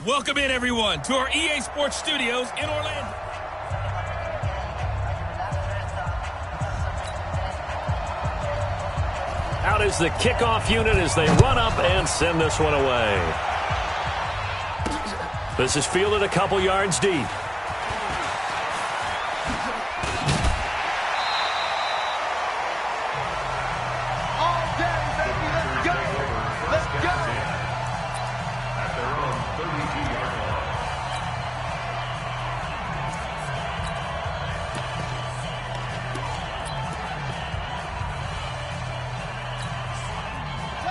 Welcome in, everyone, to our EA Sports Studios in Orlando. Out is the kickoff unit as they run up and send this one away. This is fielded a couple yards deep.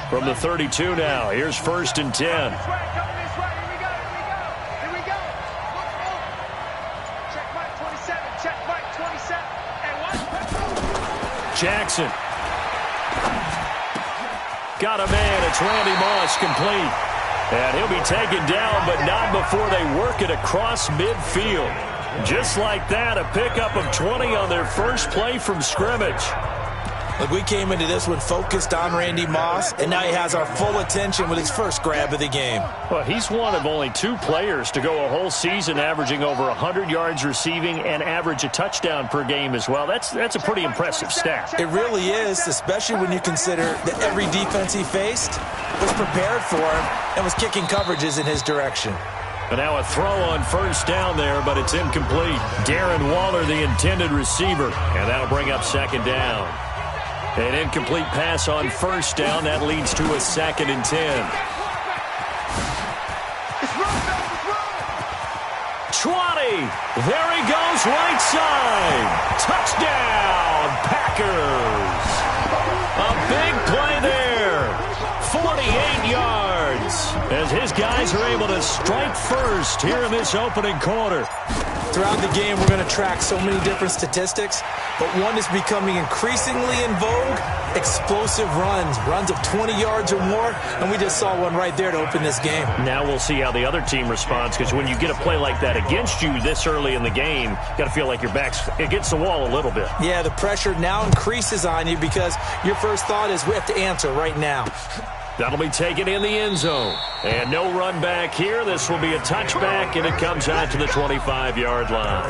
From the 32 now, here's 1st and 10. Jackson. Got a man. It's Randy Moss complete. And he'll be taken down, but not before they work it across midfield. Just like that, a pickup of 20 on their first play from scrimmage. Look, we came into this one focused on Randy Moss, and now he has our full attention with his first grab of the game. Well, he's one of only 2 players to go a whole season averaging over 100 yards receiving and average a touchdown per game as well. That's a pretty impressive stat. It really is, especially when you consider that every defense he faced was prepared for him and was kicking coverages in his direction. And now a throw on 1st down there, but it's incomplete. Darren Waller, the intended receiver, and that'll bring up 2nd down. An incomplete pass on 1st down. That leads to a 2nd and 10. 20. There he goes, right side. Touchdown, Packers. A big play there. 48 yards. As his guys are able to strike first here in this opening quarter. Throughout the game, we're going to track so many different statistics, but one is becoming increasingly in vogue: explosive runs of 20 yards or more, and we just saw one right there to open this game. Now we'll see how the other team responds, because when you get a play like that against you this early in the game, you got to feel like your back's against the wall a little bit. Yeah, the pressure now increases on you because your first thought is we have to answer right now. That'll be taken in the end zone. And no run back here. This will be a touchback, and it comes out to the 25-yard line.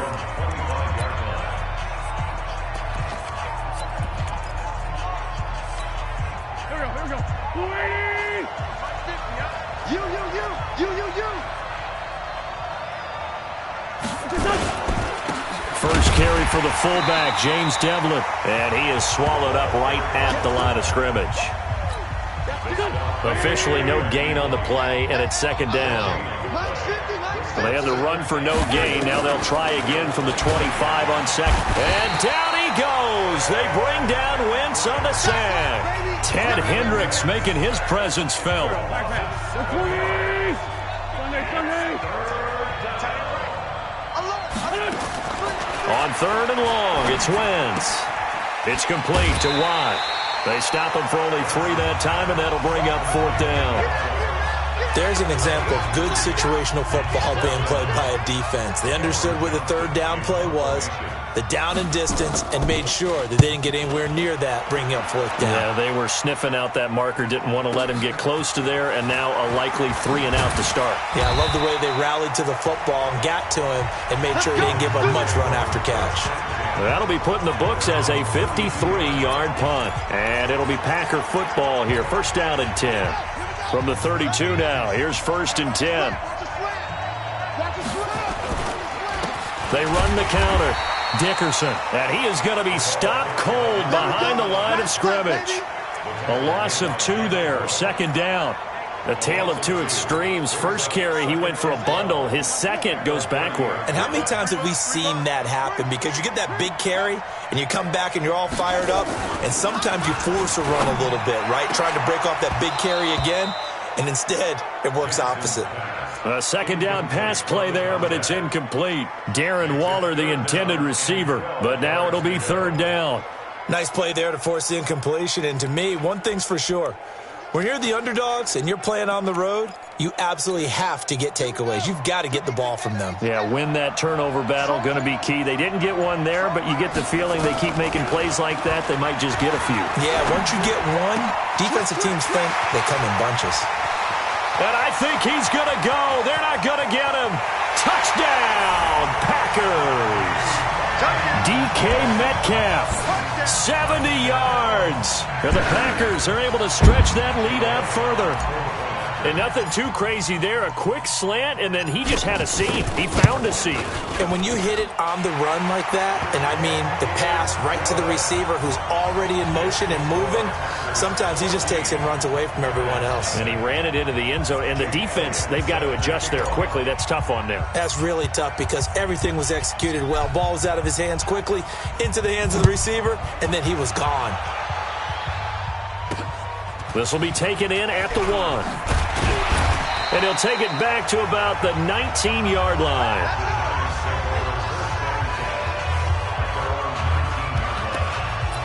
First carry for the fullback, James Devlin. And he is swallowed up right at the line of scrimmage. Officially no gain on the play, and it's 2nd down. Well, they had the run for no gain. Now they'll try again from the 25 on 2nd. And down he goes. They bring down Wentz on the sack. Ted Hendricks making his presence felt. On 3rd and long, it's Wentz. It's complete to Watt. They stop him for only 3 that time, and that'll bring up 4th down. There's an example of good situational football being played by a defense. They understood where the 3rd down play was, the down and distance, and made sure that they didn't get anywhere near that, bringing up 4th down. Yeah, they were sniffing out that marker, didn't want to let him get close to there, and now a likely 3 and out to start. Yeah, I love the way they rallied to the football and got to him and made sure he didn't give up much run after catch. That'll be put in the books as a 53-yard punt. And it'll be Packer football here. 1st down and 10. From the 32 now, here's 1st and 10. They run the counter. Dickerson. And he is going to be stopped cold behind the line of scrimmage. A loss of 2 there. 2nd down. A tale of 2 extremes. First carry, he went for a bundle. His second goes backward. And how many times have we seen that happen? Because you get that big carry, and you come back and you're all fired up, and sometimes you force a run a little bit, right? Trying to break off that big carry again, and instead it works opposite. A 2nd down pass play there, but it's incomplete. Darren Waller, the intended receiver, but now it'll be 3rd down. Nice play there to force the incompletion, and to me, one thing's for sure. When you're the underdogs and you're playing on the road, you absolutely have to get takeaways. You've got to get the ball from them. Yeah, win that turnover battle, going to be key. They didn't get one there, but you get the feeling they keep making plays like that, they might just get a few. Yeah, once you get one, defensive teams think they come in bunches. And I think he's going to go. They're not going to get him. Touchdown, Packers. DK Metcalf, 70 yards. And the Packers are able to stretch that lead out further. And nothing too crazy there. A quick slant, and then he just had a seam. He found a seam. And when you hit it on the run like that, and I mean the pass right to the receiver who's already in motion and moving, sometimes he just takes it and runs away from everyone else. And he ran it into the end zone. And the defense, they've got to adjust there quickly. That's tough on them. That's really tough because everything was executed well. Ball was out of his hands quickly, into the hands of the receiver, and then he was gone. This will be taken in at the 1. And he'll take it back to about the 19-yard line.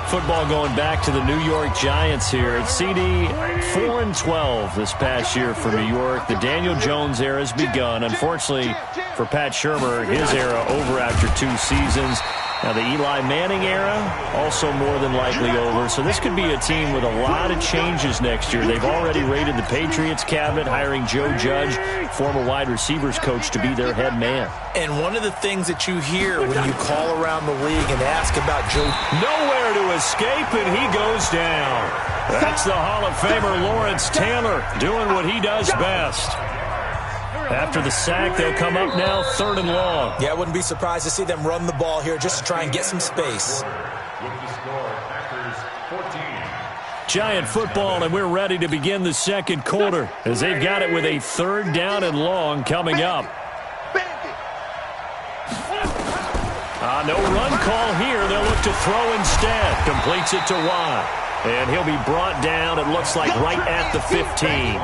Football going back to the New York Giants here. It's CD 4-12 this past year for New York. The Daniel Jones era has begun. Unfortunately for Pat Shurmur, his era over after 2 seasons. Now, the Eli Manning era, also more than likely over. So this could be a team with a lot of changes next year. They've already raided the Patriots cabinet, hiring Joe Judge, former wide receivers coach, to be their head man. And one of the things that you hear when you call around the league and ask about Joe... Nowhere to escape, and he goes down. That's the Hall of Famer Lawrence Taylor doing what he does best. After the sack, they'll come up now 3rd and long. Yeah, I wouldn't be surprised to see them run the ball here just to try and get some space. Giant football, and we're ready to begin the second quarter as they've got it with a 3rd down and long coming up. No run call here. They'll look to throw instead. Completes it to Watt. And he'll be brought down, it looks like, right at the 15.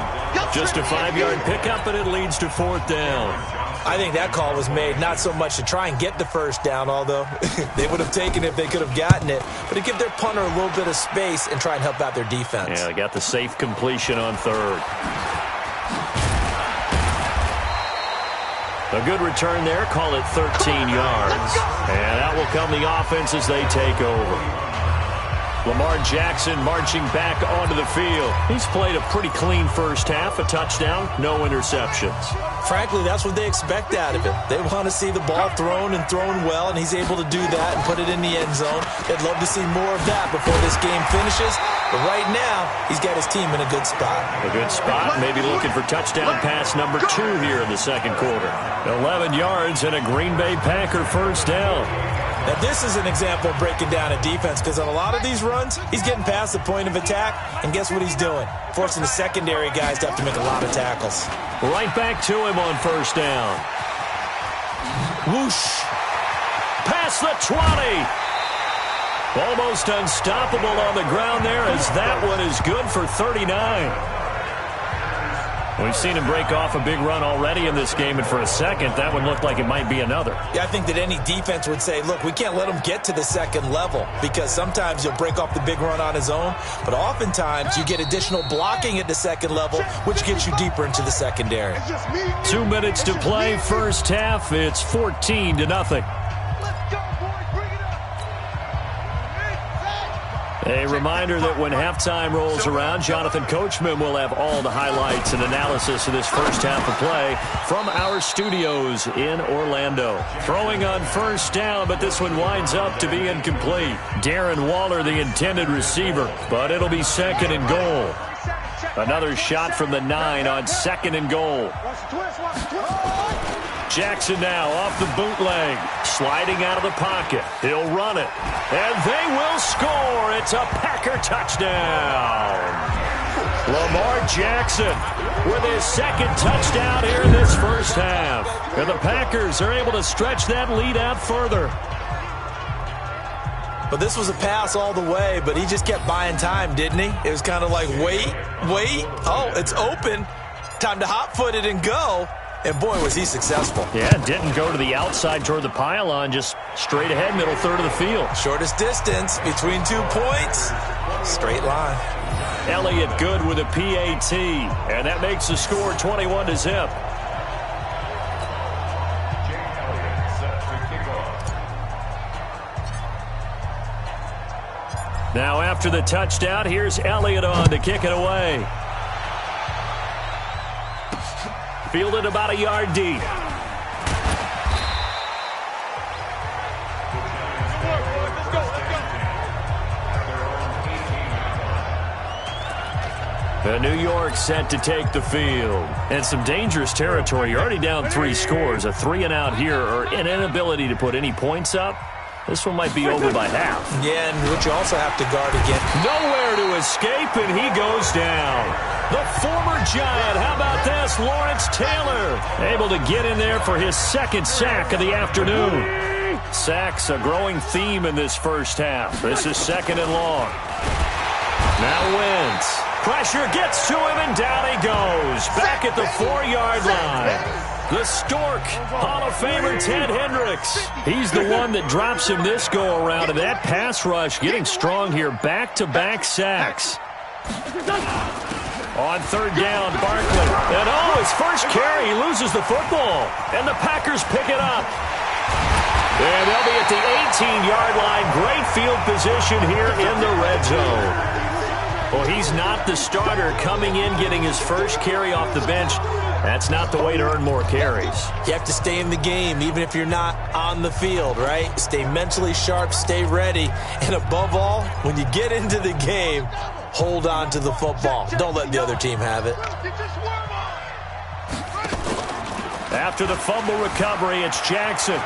Just a 5-yard pickup, and it leads to 4th down. I think that call was made not so much to try and get the first down, although they would have taken it if they could have gotten it, but to give their punter a little bit of space and try and help out their defense. Yeah, they got the safe completion on 3rd. A good return there, call it 13 yards. And out will come the offense as they take over. Lamar Jackson marching back onto the field. He's played a pretty clean first half, a touchdown, no interceptions. Frankly, that's what they expect out of him. They want to see the ball thrown and thrown well, and he's able to do that and put it in the end zone. They'd love to see more of that before this game finishes. But right now, he's got his team in a good spot. A good spot, maybe looking for touchdown pass number 2 here in the second quarter. 11 yards and a Green Bay Packer first down. Now, this is an example of breaking down a defense because on a lot of these runs, he's getting past the point of attack, and guess what he's doing? Forcing the secondary guys to have to make a lot of tackles. Right back to him on first down. Whoosh. Past the 20. Almost unstoppable on the ground there as that one is good for 39. We've seen him break off a big run already in this game, and for a second, that one looked like it might be another. Yeah, I think that any defense would say, look, we can't let him get to the second level because sometimes he'll break off the big run on his own, but oftentimes you get additional blocking at the second level, which gets you deeper into the secondary. 2 minutes to play, first half. It's 14-0. A reminder that when halftime rolls around, Jonathan Coachman will have all the highlights and analysis of this first half of play from our studios in Orlando. Throwing on first down, but this one winds up to be incomplete. Darren Waller, the intended receiver, but it'll be 2nd and goal. Another shot from the 9 on 2nd and goal. Jackson now off the bootleg, sliding out of the pocket. He'll run it, and they will score. It's a Packer touchdown. Lamar Jackson with his 2nd touchdown here in this first half. And the Packers are able to stretch that lead out further. But this was a pass all the way, but he just kept buying time, didn't he? It was kind of like, wait. Oh, it's open. Time to hot-foot it and go. And boy, was he successful. Yeah, didn't go to the outside toward the pylon, just straight ahead, middle third of the field. Shortest distance between 2 points. Straight line. Elliott good with a PAT, and that makes the score 21-0. Now after the touchdown, here's Elliott on to kick it away. Fielded about a yard deep. New York set to take the field. And some dangerous territory. You're already down 3 scores. A 3-and-out here, or an inability to put any points up. This one might be over by half. Yeah, and which you also have to guard again. Nowhere to escape, and he goes down. The former Giant, how about this? Lawrence Taylor, able to get in there for his 2nd sack of the afternoon. Sacks a growing theme in this first half. This is 2nd and long. Now Wentz. Pressure gets to him, and down he goes. Back at the 4-yard line. The Stork, Hall of Famer Ted Hendricks. He's the one that drops him this go-around, and that pass rush getting strong here. Back-to-back sacks. On 3rd down, Barkley. And his first carry, he loses the football. And the Packers pick it up. And they'll be at the 18-yard line. Great field position here in the red zone. Well, he's not the starter coming in, getting his first carry off the bench. That's not the way to earn more carries. You have to stay in the game, even if you're not on the field, right? Stay mentally sharp, stay ready. And above all, when you get into the game, hold on to the football. Don't let the other team have it. After the fumble recovery, it's Jackson.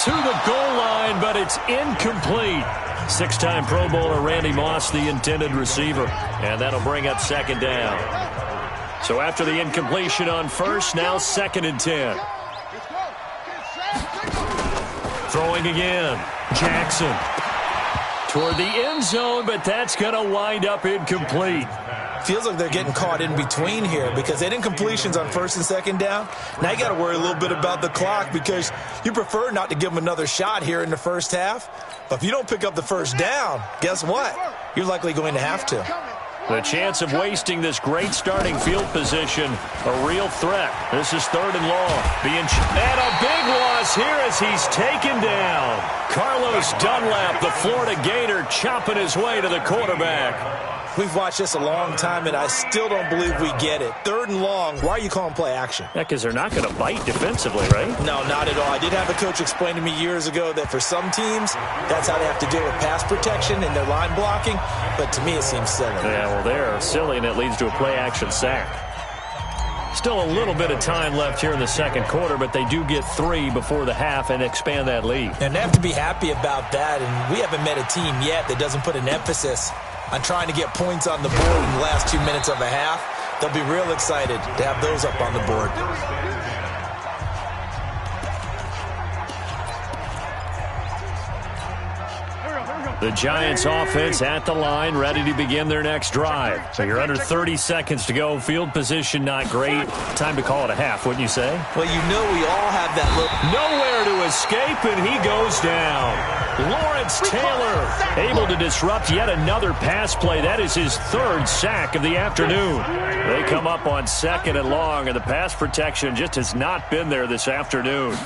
To the goal line, but it's incomplete. 6-time Pro Bowler Randy Moss, the intended receiver. And that'll bring up 2nd down. So after the incompletion on 1st, now 2nd and 10. Throwing again. Jackson. Toward the end zone, but that's going to wind up incomplete. Feels like they're getting caught in between here because they had incompletions on 1st and 2nd down. Now you got to worry a little bit about the clock because you prefer not to give them another shot here in the first half. But if you don't pick up the 1st down, guess what? You're likely going to have to. The chance of wasting this great starting field position, a real threat. This is 3rd and long. And a big loss here as he's taken down. Carlos Dunlap, the Florida Gator, chopping his way to the quarterback. We've watched this a long time, and I still don't believe we get it. 3rd and long, why are you calling play action? Yeah, because they're not going to bite defensively, right? No, not at all. I did have a coach explain to me years ago that for some teams, that's how they have to deal with pass protection and their line blocking. But to me, it seems silly. Yeah, well, they're silly, and it leads to a play action sack. Still a little bit of time left here in the 2nd quarter, but they do get 3 before the half and expand that lead. And they have to be happy about that, and we haven't met a team yet that doesn't put an emphasis on trying to get points on the board in the last 2 minutes of a half. They'll be real excited to have those up on the board. The Giants offense at the line, ready to begin their next drive. So you're under 30 seconds to go. Field position not great. Time to call it a half, wouldn't you say? Well, you know we all have that look. Nowhere to escape, and he goes down. Lawrence Taylor able to disrupt yet another pass play. That is his 3rd sack of the afternoon. They come up on 2nd and long, and the pass protection just has not been there this afternoon.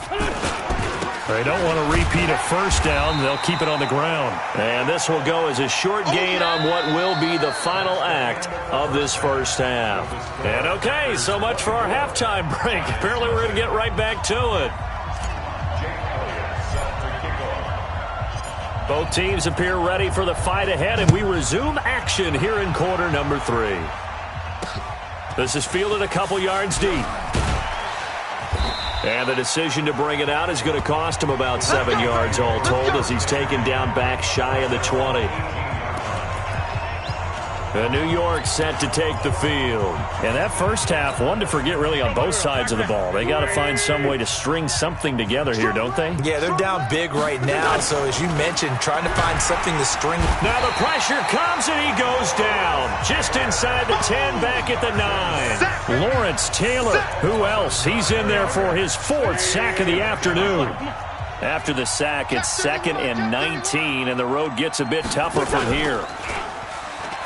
They don't want to repeat a 1st down. They'll keep it on the ground. And this will go as a short gain on what will be the final act of this first half. And okay, so much for our halftime break. Apparently we're going to get right back to it. Both teams appear ready for the fight ahead, and we resume action here in quarter number 3. This is fielded a couple yards deep. And the decision to bring it out is going to cost him about 7 yards all told as he's taken down back shy of the 20. And New York set to take the field. And that first half, one to forget really on both sides of the ball. They got to find some way to string something together here, don't they? Yeah, they're down big right now. So as you mentioned, trying to find something to string. Now the pressure comes and he goes down. Just inside the 10, back at the 9. Lawrence Taylor, who else? He's in there for his 4th sack of the afternoon. After the sack, it's 2nd and 19, and the road gets a bit tougher from here.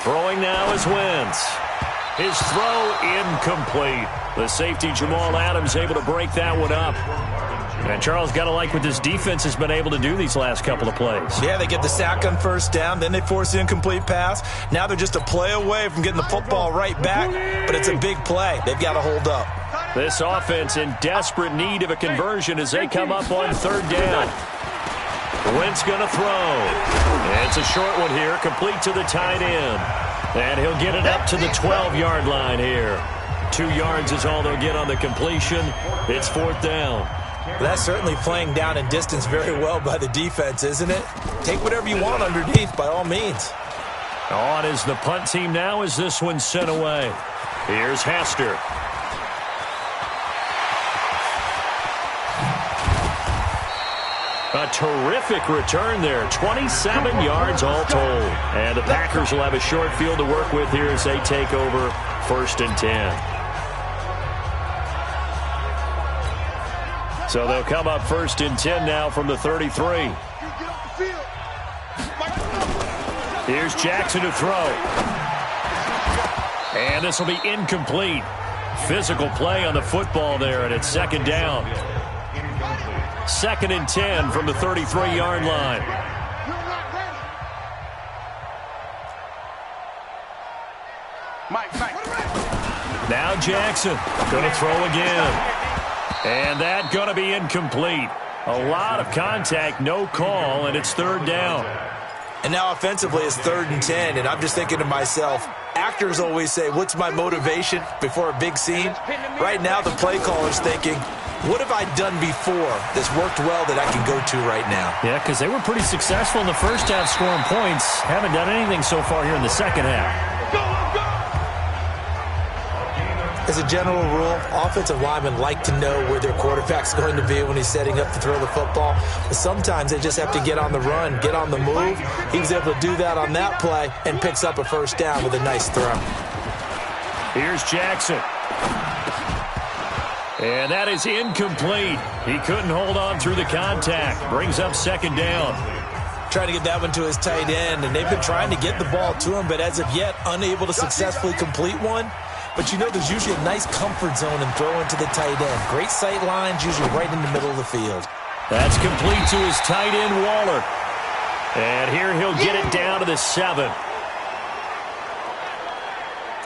Throwing now is Wentz. His throw incomplete. The safety Jamal Adams able to break that one up. And Charles, got to like what this defense has been able to do these last couple of plays. Yeah, they get the sack on first down, then they force the incomplete pass. Now they're just a play away from getting the football right back, but it's a big play. They've got to hold up. This offense in desperate need of a conversion as they come up on third down. Wentz going to throw. It's a short one here, complete to the tight end. And he'll get it up to the 12-yard line here. 2 yards is all they'll get on the completion. It's fourth down. That's certainly playing down in distance very well by the defense, isn't it? Take whatever you want underneath, by all means. On is the punt team now as this one's sent away. Here's Hester. A terrific return there. 27 yards all told. And the Packers will have a short field to work with here as they take over first and 10. So they'll come up first and 10 now from the 33. Here's Jackson to throw. And this will be incomplete. Physical play on the football there, and it's second down. Second and 10 from the 33-yard line. Now Jackson going to throw again. And that going to be incomplete. A lot of contact, no call, and it's third down. And now offensively it's third and 10, and I'm just thinking to myself, actors always say, what's my motivation before a big scene? Right now the play caller's thinking, what have I done before that's worked well that I can go to right now? Yeah, because they were pretty successful in the first half scoring points. Haven't done anything so far here in the second half. As a general rule, offensive linemen like to know where their quarterback's going to be when he's setting up to throw the football. But sometimes they just have to get on the run, get on the move. He was able to do that on that play and picks up a first down with a nice throw. Here's Jackson. And that is incomplete. He couldn't hold on through the contact. Brings up second down. Trying to get that one to his tight end, and they've been trying to get the ball to him, but as of yet, unable to successfully complete one. But you know there's usually a nice comfort zone in throwing to the tight end. Great sight lines, usually right in the middle of the field. That's complete to his tight end, Waller. And here he'll get it down to the 7.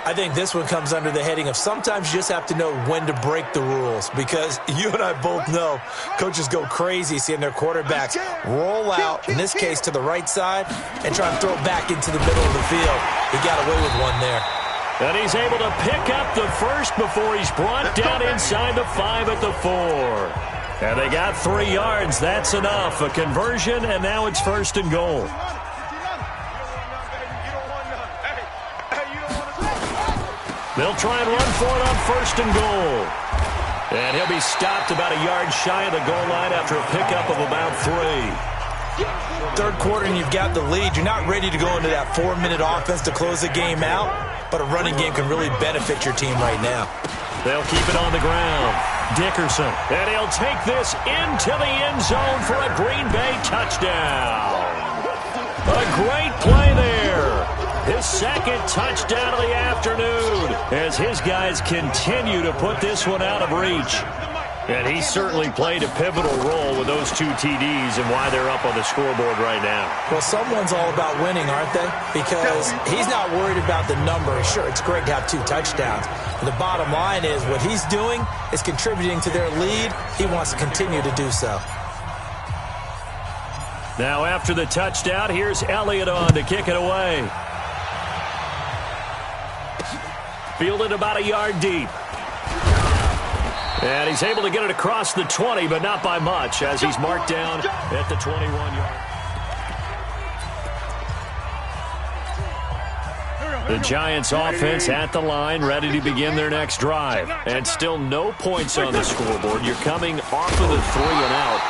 I think this one comes under the heading of sometimes you just have to know when to break the rules, because you and I both know coaches go crazy seeing their quarterbacks roll out, in this case to the right side, and try and throw it back into the middle of the field. He got away with one there. And he's able to pick up the first before he's brought down inside the 5 at the 4. And they got 3 yards. That's enough. A conversion, and now it's first and goal. They'll try and run for it on first and goal. And he'll be stopped about a yard shy of the goal line after a pickup of about 3. Third quarter and you've got the lead. You're not ready to go into that 4-minute offense to close the game out, but a running game can really benefit your team right now. They'll keep it on the ground. Dickerson, and he'll take this into the end zone for a Green Bay touchdown. A great play there. His second touchdown of the afternoon as his guys continue to put this one out of reach. And he certainly played a pivotal role with those 2 TDs and why they're up on the scoreboard right now. Well, someone's all about winning, aren't they? Because he's not worried about the number. Sure, it's great to have 2 touchdowns. But the bottom line is what he's doing is contributing to their lead. He wants to continue to do so. Now after the touchdown, here's Elliott on to kick it away. Fielded about a yard deep. And he's able to get it across the 20, but not by much, as he's marked down at the 21-yard. The Giants offense at the line, ready to begin their next drive. And still no points on the scoreboard. You're coming off of the 3 and out.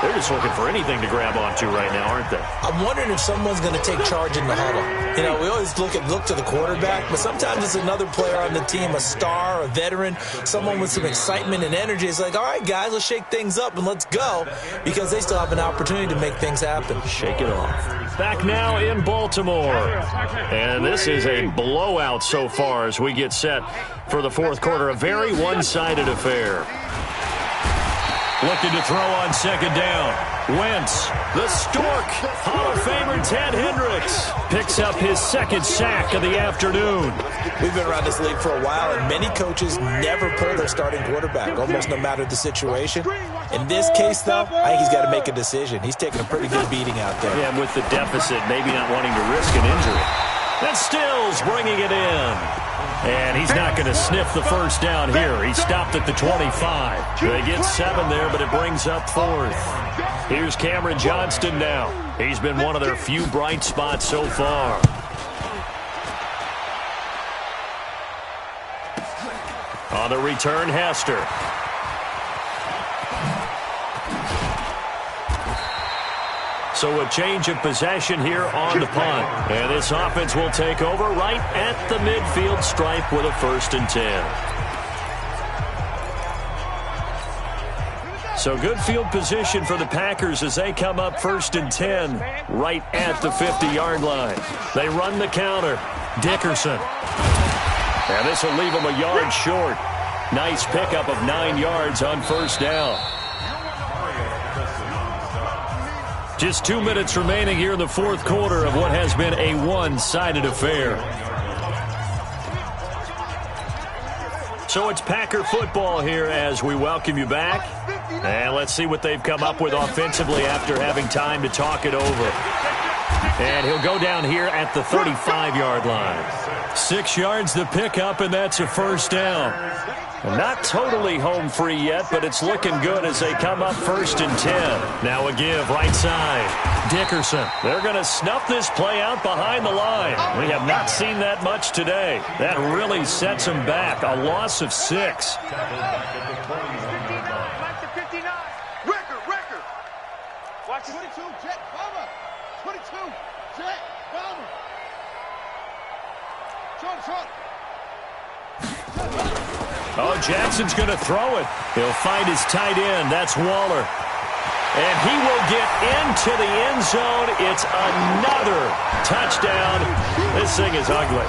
They're just looking for anything to grab onto right now, aren't they? I'm wondering if someone's going to take charge in the huddle. You know, we always look to the quarterback, but sometimes it's another player on the team, a star, a veteran, someone with some excitement and energy. It's like, all right, guys, let's shake things up and let's go, because they still have an opportunity to make things happen. Shake it off. Back now in Baltimore. And this is a blowout so far as we get set for the fourth quarter. A very one-sided affair. Looking to throw on second down. Wentz, the Stork, Hall of Famer Ted Hendricks, picks up his second sack of the afternoon. We've been around this league for a while, and many coaches never pull their starting quarterback, almost no matter the situation. In this case, though, I think he's got to make a decision. He's taking a pretty good beating out there. Yeah, and with the deficit, maybe not wanting to risk an injury. And Stills bringing it in. And he's not going to sniff the first down here. He stopped at the 25. They get 7 there, but it brings up 4th. Here's Cameron Johnston now. He's been one of their few bright spots so far. On the return, Hester. So a change of possession here on the punt. And this offense will take over right at the midfield stripe with a 1st and 10. So good field position for the Packers as they come up 1st and 10 right at the 50-yard line. They run the counter. Dickerson. And this will leave them a yard short. Nice pickup of 9 yards on 1st down. Just 2 minutes remaining here in the 4th quarter of what has been a one-sided affair. So it's Packer football here as we welcome you back. And let's see what they've come up with offensively after having time to talk it over. And he'll go down here at the 35-yard line. 6 yards the pickup, and that's a 1st down. Not totally home free yet, but it's looking good as they come up 1st and 10. Now a give right side. Dickerson. They're going to snuff this play out behind the line. We have not seen that much today. That really sets them back. A loss of 6. Watch 22, Jet Bomber. 22, Jet Bomber. Short. Oh, Jackson's going to throw it. He'll find his tight end. That's Waller. And he will get into the end zone. It's another touchdown. This thing is ugly.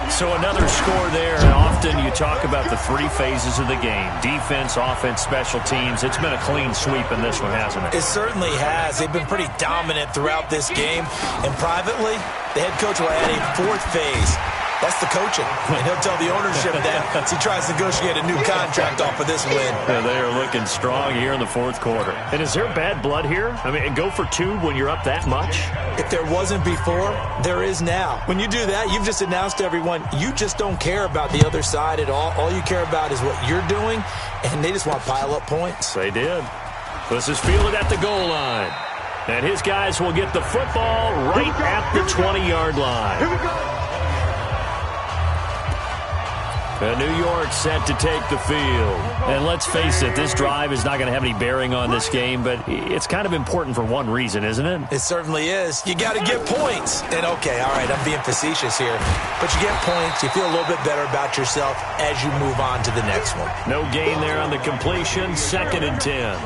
So another score there. And often you talk about the 3 phases of the game. Defense, offense, special teams. It's been a clean sweep in this one, hasn't it? It certainly has. They've been pretty dominant throughout this game. And privately, the head coach will add a 4th phase. That's the coaching. And he'll tell the ownership that as he tries to negotiate a new contract off of this win. Yeah, they are looking strong here in the 4th quarter. And is there bad blood here? I mean, go for 2 when you're up that much? If there wasn't before, there is now. When you do that, you've just announced to everyone, you just don't care about the other side at all. All you care about is what you're doing, and they just want to pile up points. They did. This is fielded at the goal line. And his guys will get the football right at the 20-yard line. Here we go. New York set to take the field. And let's face it, this drive is not going to have any bearing on this game, but it's kind of important for one reason, isn't it? It certainly is. You got to get points. And, okay, all right, I'm being facetious here. But you get points, you feel a little bit better about yourself as you move on to the next one. No gain there on the completion, 2nd and 10.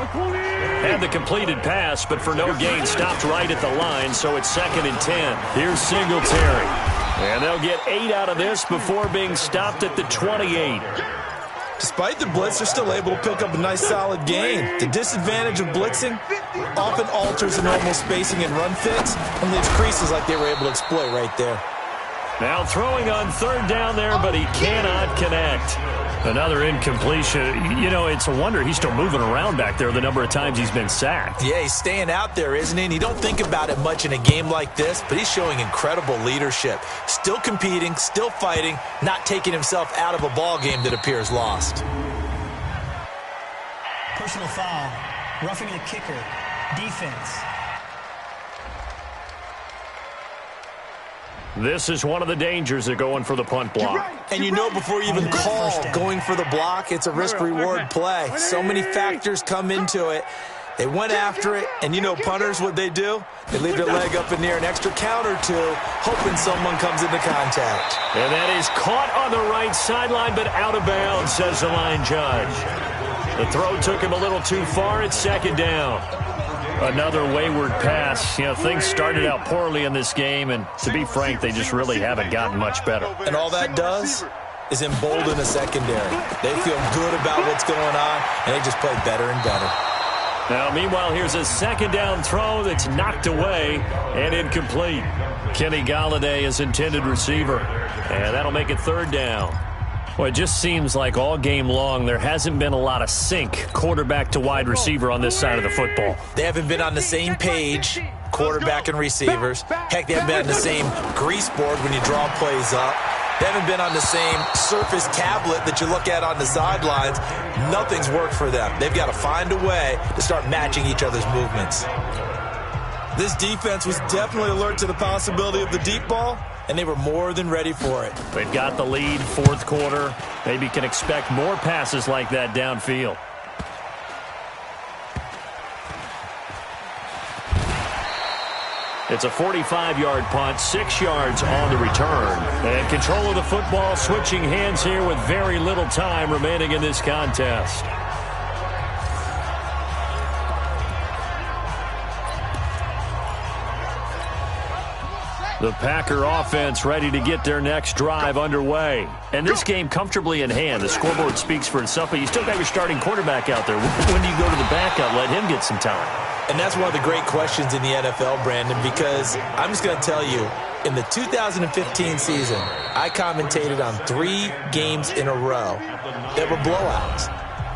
Had the completed pass, but for no gain, stopped right at the line, so it's 2nd and 10. Here's Singletary. And they'll get 8 out of this before being stopped at the 28. Despite the blitz, they're still able to pick up a nice solid gain. The disadvantage of blitzing often alters the normal spacing and run fits and leaves creases like they were able to exploit right there. Now throwing on 3rd down there, but he cannot connect. Another incompletion. You know, it's a wonder he's still moving around back there the number of times he's been sacked. Yeah, he's staying out there, isn't he? And you don't think about it much in a game like this, but he's showing incredible leadership. Still competing, still fighting, not taking himself out of a ball game that appears lost. Personal foul. Roughing the kicker. Defense. This is one of the dangers of going for the punt block. And you know before you even call going for the block, it's a risk-reward play. So many factors come into it. They went after it, and you know punters, what they do? They leave their leg up in the air an extra count or 2, hoping someone comes into contact. And that is caught on the right sideline, but out of bounds, says the line judge. The throw took him a little too far. It's 2nd down. Another wayward pass. You know, things started out poorly in this game, and to be frank, they just really haven't gotten much better. And all that does, is embolden a secondary. They feel good about what's going on, and they just play better and better. Now, meanwhile, here's a second down throw that's knocked away and incomplete. Kenny Golladay is intended receiver, and that'll make it third down. Well, it just seems like all game long there hasn't been a lot of sync quarterback to wide receiver on this side of the football. They haven't been on the same page, quarterback and receivers. Heck, they haven't been on the same grease board when you draw plays up. They haven't been on the same Surface tablet that you look at on the sidelines. Nothing's worked for them. They've got to find a way to start matching each other's movements. This defense was definitely alert to the possibility of the deep ball, and they were more than ready for it. They've got the lead, fourth quarter. Maybe can expect more passes like that downfield. It's a 45-yard punt, 6 yards on the return. And control of the football, switching hands here with very little time remaining in this contest. The Packer offense ready to get their next drive underway. And this game comfortably in hand. The scoreboard speaks for itself, but you still got your starting quarterback out there. When do you go to the backup, let him get some time? And that's one of the great questions in the NFL, Brandon, because I'm just going to tell you, in the 2015 season, I commentated on 3 games in a row that were blowouts.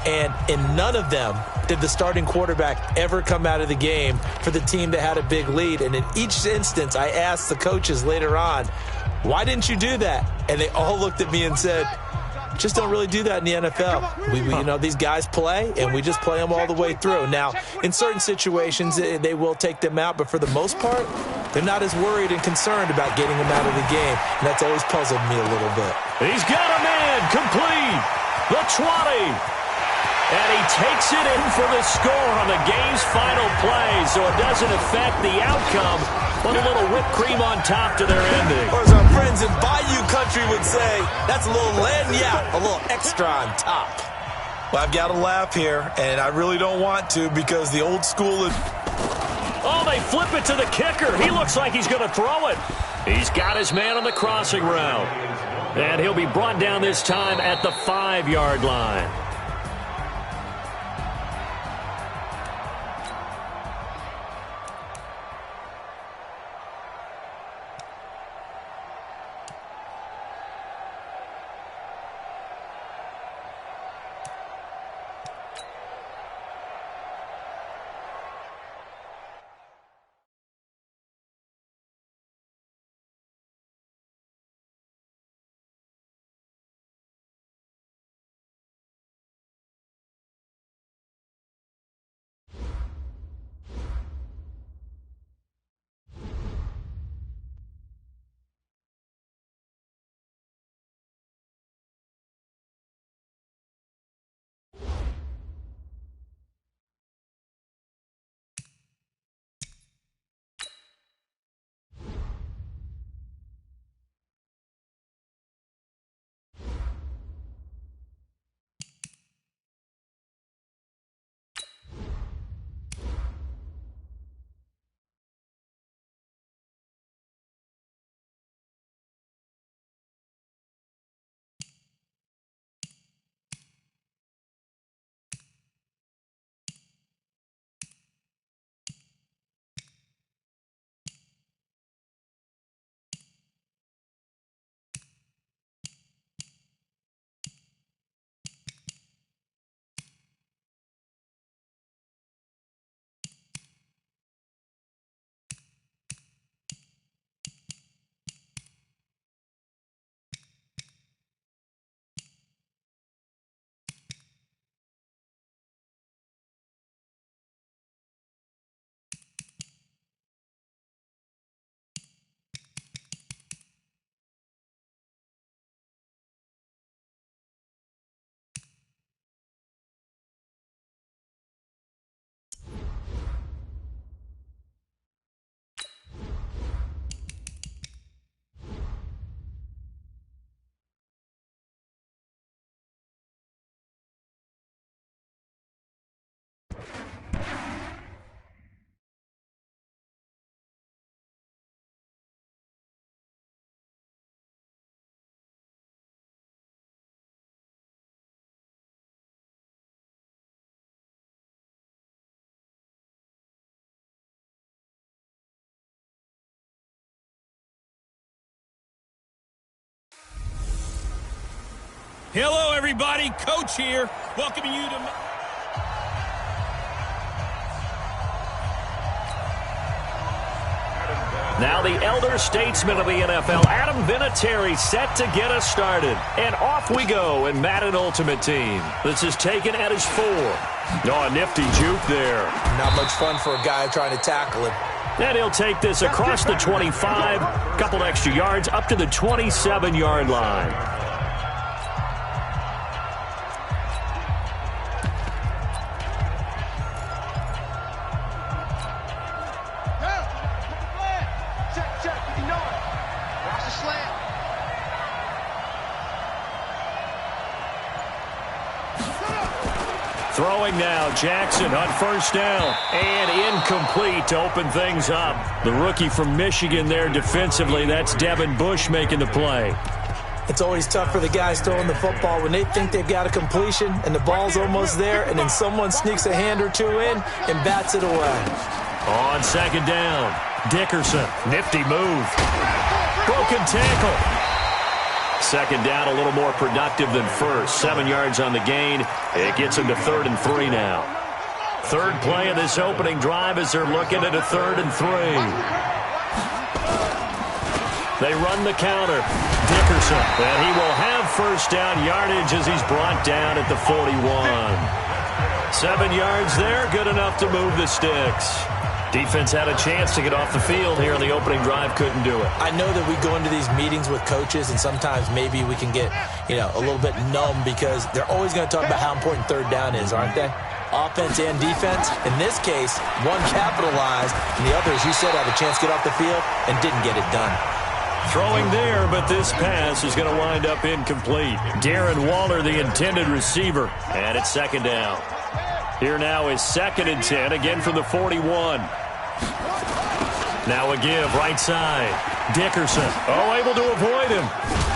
And in none of them did the starting quarterback ever come out of the game for the team that had a big lead. And in each instance, I asked the coaches later on, why didn't you do that? And they all looked at me and said, just don't really do that in the NFL. We you know, these guys play, and we just play them all the way through. Now, in certain situations, they will take them out, but for the most part, they're not as worried and concerned about getting them out of the game, and that's always puzzled me a little bit. He's got a man complete. The 20. And he takes it in for the score on the game's final play, so it doesn't affect the outcome, but a little whipped cream on top to their ending. Or as our friends in Bayou Country would say, that's a little lagniappe, a little extra on top. Well, I've got to laugh here, and I really don't want to because the old school is... Oh, they flip it to the kicker. He looks like he's going to throw it. He's got his man on the crossing route. And he'll be brought down this time at the 5-yard line. Hello, everybody. Coach here, welcoming you to... Now the elder statesman of the NFL, Adam Vinatieri, set to get us started. And off we go in Madden Ultimate Team. This is taken at his 4. Oh, a nifty juke there. Not much fun for a guy trying to tackle him. And he'll take this across the 25, couple extra yards, up to the 27-yard line. Throwing now, Jackson on first down, and incomplete to open things up. The rookie from Michigan there defensively, that's Devin Bush making the play. It's always tough for the guys throwing the football when they think they've got a completion and the ball's almost there, and then someone sneaks a hand or two in and bats it away. On second down, Dickerson, nifty move. Broken tackle. Second down, a little more productive than first. 7 yards on the gain. It gets him to 3rd and 3 now. Third play of this opening drive as they're looking at a 3rd and 3. They run the counter. Dickerson, and he will have first down yardage as he's brought down at the 41. 7 yards there, good enough to move the sticks. Defense had a chance to get off the field here on the opening drive, couldn't do it. I know that we go into these meetings with coaches, and sometimes maybe we can get, a little bit numb because they're always going to talk about how important third down is, aren't they? Offense and defense. In this case, one capitalized, and the other, as you said, had a chance to get off the field and didn't get it done. Throwing there, but this pass is going to wind up incomplete. Darren Waller, the intended receiver, and it's second down. Here now is 2nd and 10, again from the 41. Now a give, right side. Dickerson, able to avoid him.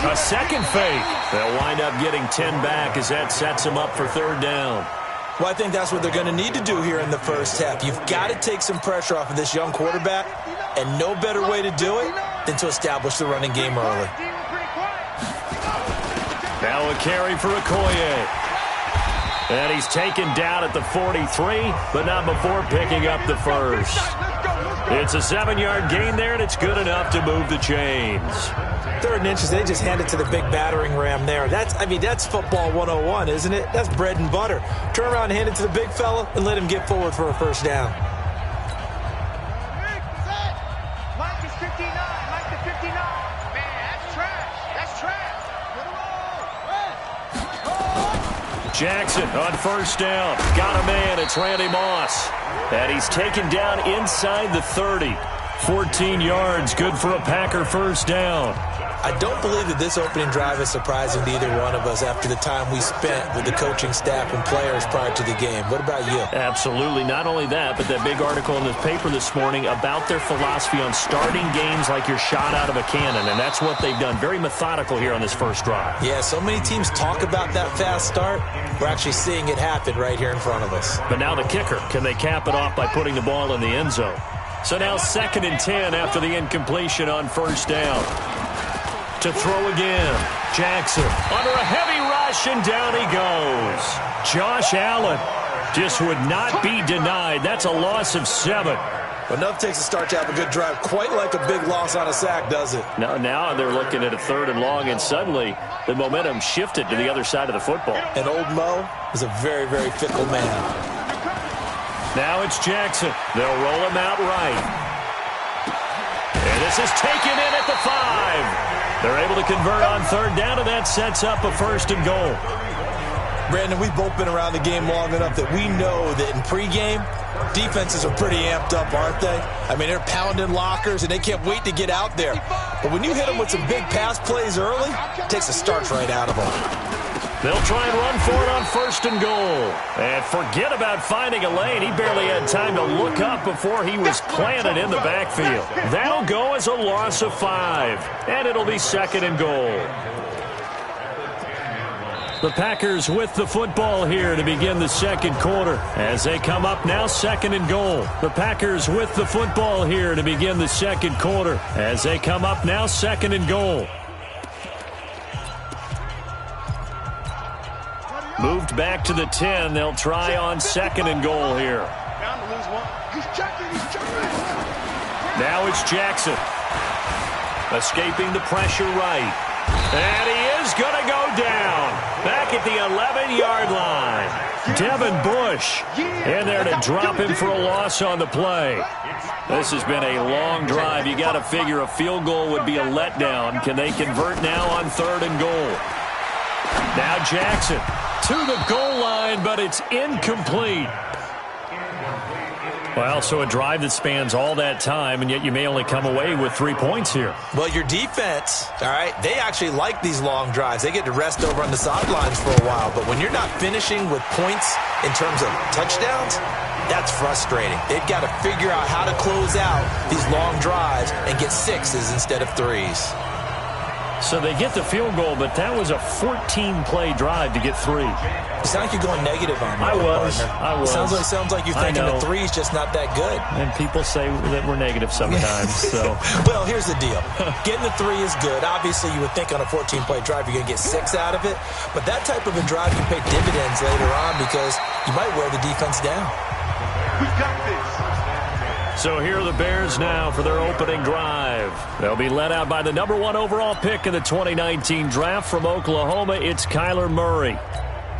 A second fake. They'll wind up getting 10 back as that sets him up for 3rd down. Well, I think that's what they're going to need to do here in the first half. You've got to take some pressure off of this young quarterback, and no better way to do it than to establish the running game early. Now a carry for Okoye. And he's taken down at the 43, but not before picking up the first. It's a 7-yard gain there, and it's good enough to move the chains. 3rd and inches, they just hand it to the big battering ram there. That's football 101, isn't it? That's bread and butter. Turn around and hand it to the big fella and let him get forward for a first down. Mike is 59. Mike is 59. Man, that's trash. That's trash. Jackson on first down. Got a man. It's Randy Moss. And he's taken down inside the 30. 14 yards. Good for a Packer first down. I don't believe that this opening drive is surprising to either one of us after the time we spent with the coaching staff and players prior to the game. What about you? Absolutely. Not only that, but that big article in the paper this morning about their philosophy on starting games like you're shot out of a cannon, and that's what they've done. Very methodical here on this first drive. Yeah, so many teams talk about that fast start. We're actually seeing it happen right here in front of us. But now the kicker. Can they cap it off by putting the ball in the end zone? So now 2nd and 10 after the incompletion on first down. To throw again. Jackson under a heavy rush, and down he goes. Josh Allen just would not be denied. That's a loss of 7. Enough takes a start to have a good drive. Quite like a big loss on a sack, does it? No, now they're looking at a 3rd and long, and suddenly the momentum shifted to the other side of the football. And old Mo is a very, very fickle man. Now it's Jackson. They'll roll him out right. And this is taken in at the 5. They're able to convert on 3rd down, and that sets up a 1st and goal. Brandon, we've both been around the game long enough that we know that in pregame, defenses are pretty amped up, aren't they? I mean, they're pounding lockers, and they can't wait to get out there. But when you hit them with some big pass plays early, it takes the starch right out of them. They'll try and run for it on 1st and goal. And forget about finding a lane. He barely had time to look up before he was planted in the backfield. That'll go as a loss of 5. And it'll be 2nd and goal. The Packers with the football here to begin the second quarter. As they come up now, 2nd and goal. The Packers with the football here to begin the second quarter. As they come up now, 2nd and goal. Moved back to the 10. They'll try on 2nd and goal here. Bound to lose one. He's checking. Now it's Jackson. Escaping the pressure right. And he is going to go down. Back at the 11-yard line. Devin Bush in there to drop him for a loss on the play. This has been a long drive. You got to figure a field goal would be a letdown. Can they convert now on 3rd and goal? Now Jackson to the goal line, but it's incomplete. Well, so a drive that spans all that time, and yet you may only come away with 3 points here. Well, your defense, all right, they actually like these long drives. They get to rest over on the sidelines for a while. But when you're not finishing with points in terms of touchdowns, that's frustrating. They've got to figure out how to close out these long drives and get 6s instead of 3s. So they get the field goal, but that was a 14-play drive to get 3. It sounds like you're going negative on me. I was. Sounds like you're thinking the 3's just not that good. And people say that we're negative sometimes. So, well, here's the deal. Getting the 3 is good. Obviously, you would think on a 14-play drive you're going to get 6 out of it. But that type of a drive can pay dividends later on because you might wear the defense down. We've got this. So here are the Bears now for their opening drive. They'll be led out by the number 1 overall pick in the 2019 draft from Oklahoma. It's Kyler Murray.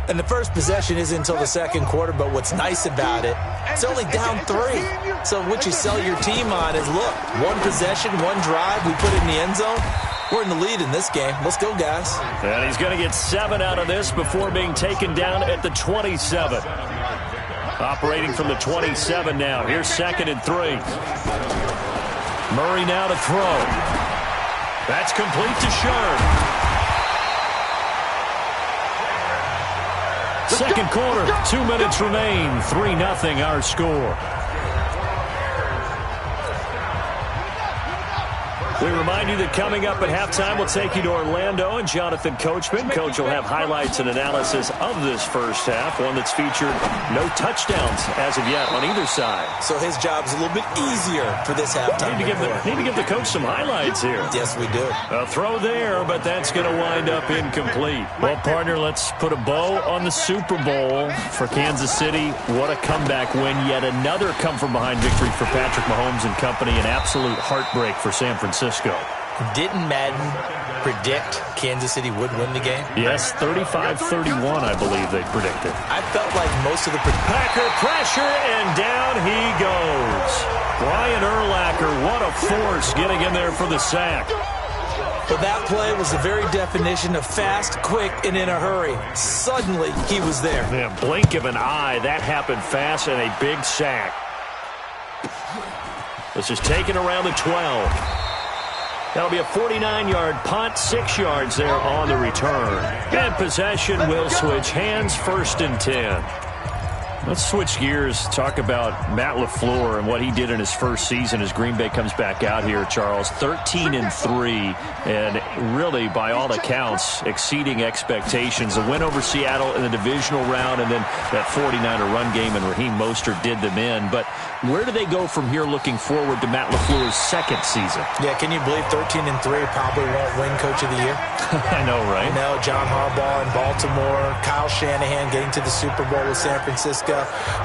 And the first possession isn't until the 2nd quarter, but what's nice about it, it's only down 3. So what you sell your team on is, look, 1 possession, 1 drive, we put it in the end zone. We're in the lead in this game. Let's go, guys. And he's going to get 7 out of this before being taken down at the 27. Operating from the 27 now. Here's 2nd and 3. Murray now to throw. That's complete to Sherm. Second quarter, 2 minutes remain. 3-0 our score. We remind you that coming up at halftime, we'll take you to Orlando and Jonathan Coachman. Coach will have highlights and analysis of this first half, one that's featured no touchdowns as of yet on either side. So his job's a little bit easier for this halftime. Need to give the coach some highlights here. Yes, we do. A throw there, but that's going to wind up incomplete. Well, partner, let's put a bow on the Super Bowl for Kansas City. What a comeback win. Yet another come-from-behind victory for Patrick Mahomes and company. An absolute heartbreak for San Francisco. Didn't Madden predict Kansas City would win the game? Yes, 35-31, I believe they predicted. I felt like most of the Packer pressure, and down he goes. Brian Urlacher, what a force getting in there for the sack. But that play was the very definition of fast, quick, and in a hurry. Suddenly, he was there. Yeah, blink of an eye, that happened fast, and a big sack. This is taken around the 12. That'll be a 49-yard punt, 6 yards there on the return. And possession will switch hands, 1st and 10. Let's switch gears, talk about Matt LaFleur and what he did in his first season as Green Bay comes back out here, Charles. 13-3, and really, by all accounts, exceeding expectations. A win over Seattle in the divisional round, and then that 49er run game, and Raheem Mostert did them in. But where do they go from here looking forward to Matt LaFleur's 2nd season? Yeah, can you believe 13-3 probably won't win Coach of the Year? I know, right? No, John Harbaugh in Baltimore, Kyle Shanahan getting to the Super Bowl with San Francisco.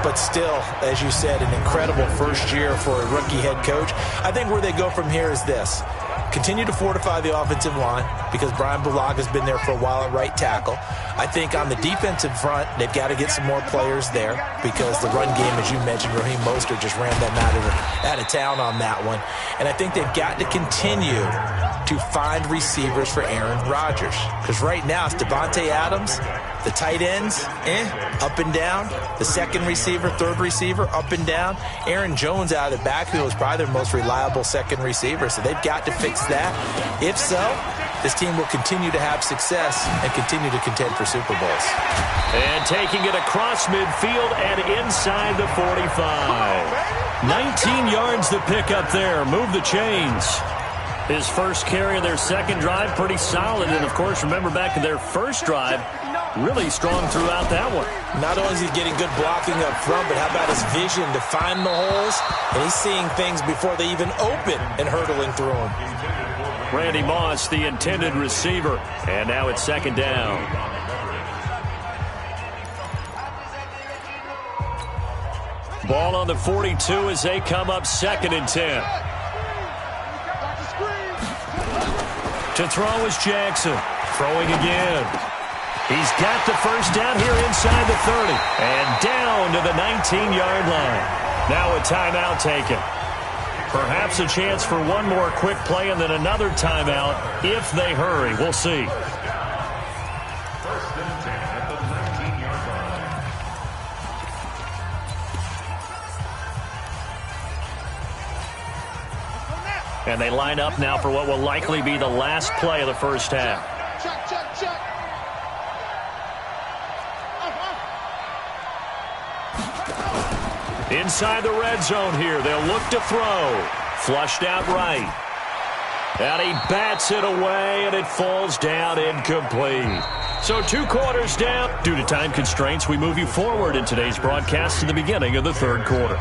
But still, as you said, an incredible first year for a rookie head coach. I think where they go from here is this. Continue to fortify the offensive line because Brian Bulaga's been there for a while at right tackle. I think on the defensive front, they've got to get some more players there because the run game, as you mentioned, Raheem Mostert just ran them out of town on that one. And I think they've got to continue to find receivers for Aaron Rodgers because right now it's Devontae Adams, the tight ends, up and down. The 2nd receiver, 3rd receiver, up and down. Aaron Jones out of the backfield is probably their most reliable 2nd receiver, so they've got to fix that. If so, this team will continue to have success and continue to contend for Super Bowls. And taking it across midfield and inside the 45. 19 yards to pick up there. Move the chains. His first carry of their 2nd drive, pretty solid. And, of course, remember back to their first drive, really strong throughout that one. Not only is he getting good blocking up front, but how about his vision to find the holes? And he's seeing things before they even open and hurtling through them. Randy Moss, the intended receiver. And now it's 2nd down. Ball on the 42 as they come up 2nd and 10. To throw is Jackson. Throwing again. He's got the first down here inside the 30. And down to the 19-yard line. Now a timeout taken. Perhaps a chance for one more quick play and then another timeout if they hurry. We'll see. And they line up now for what will likely be the last play of the first half. Check, check, check. Inside the red zone here. They'll look to throw. Flushed out right. And he bats it away, and it falls down incomplete. So 2 quarters down. Due to time constraints, we move you forward in today's broadcast to the beginning of the 3rd quarter.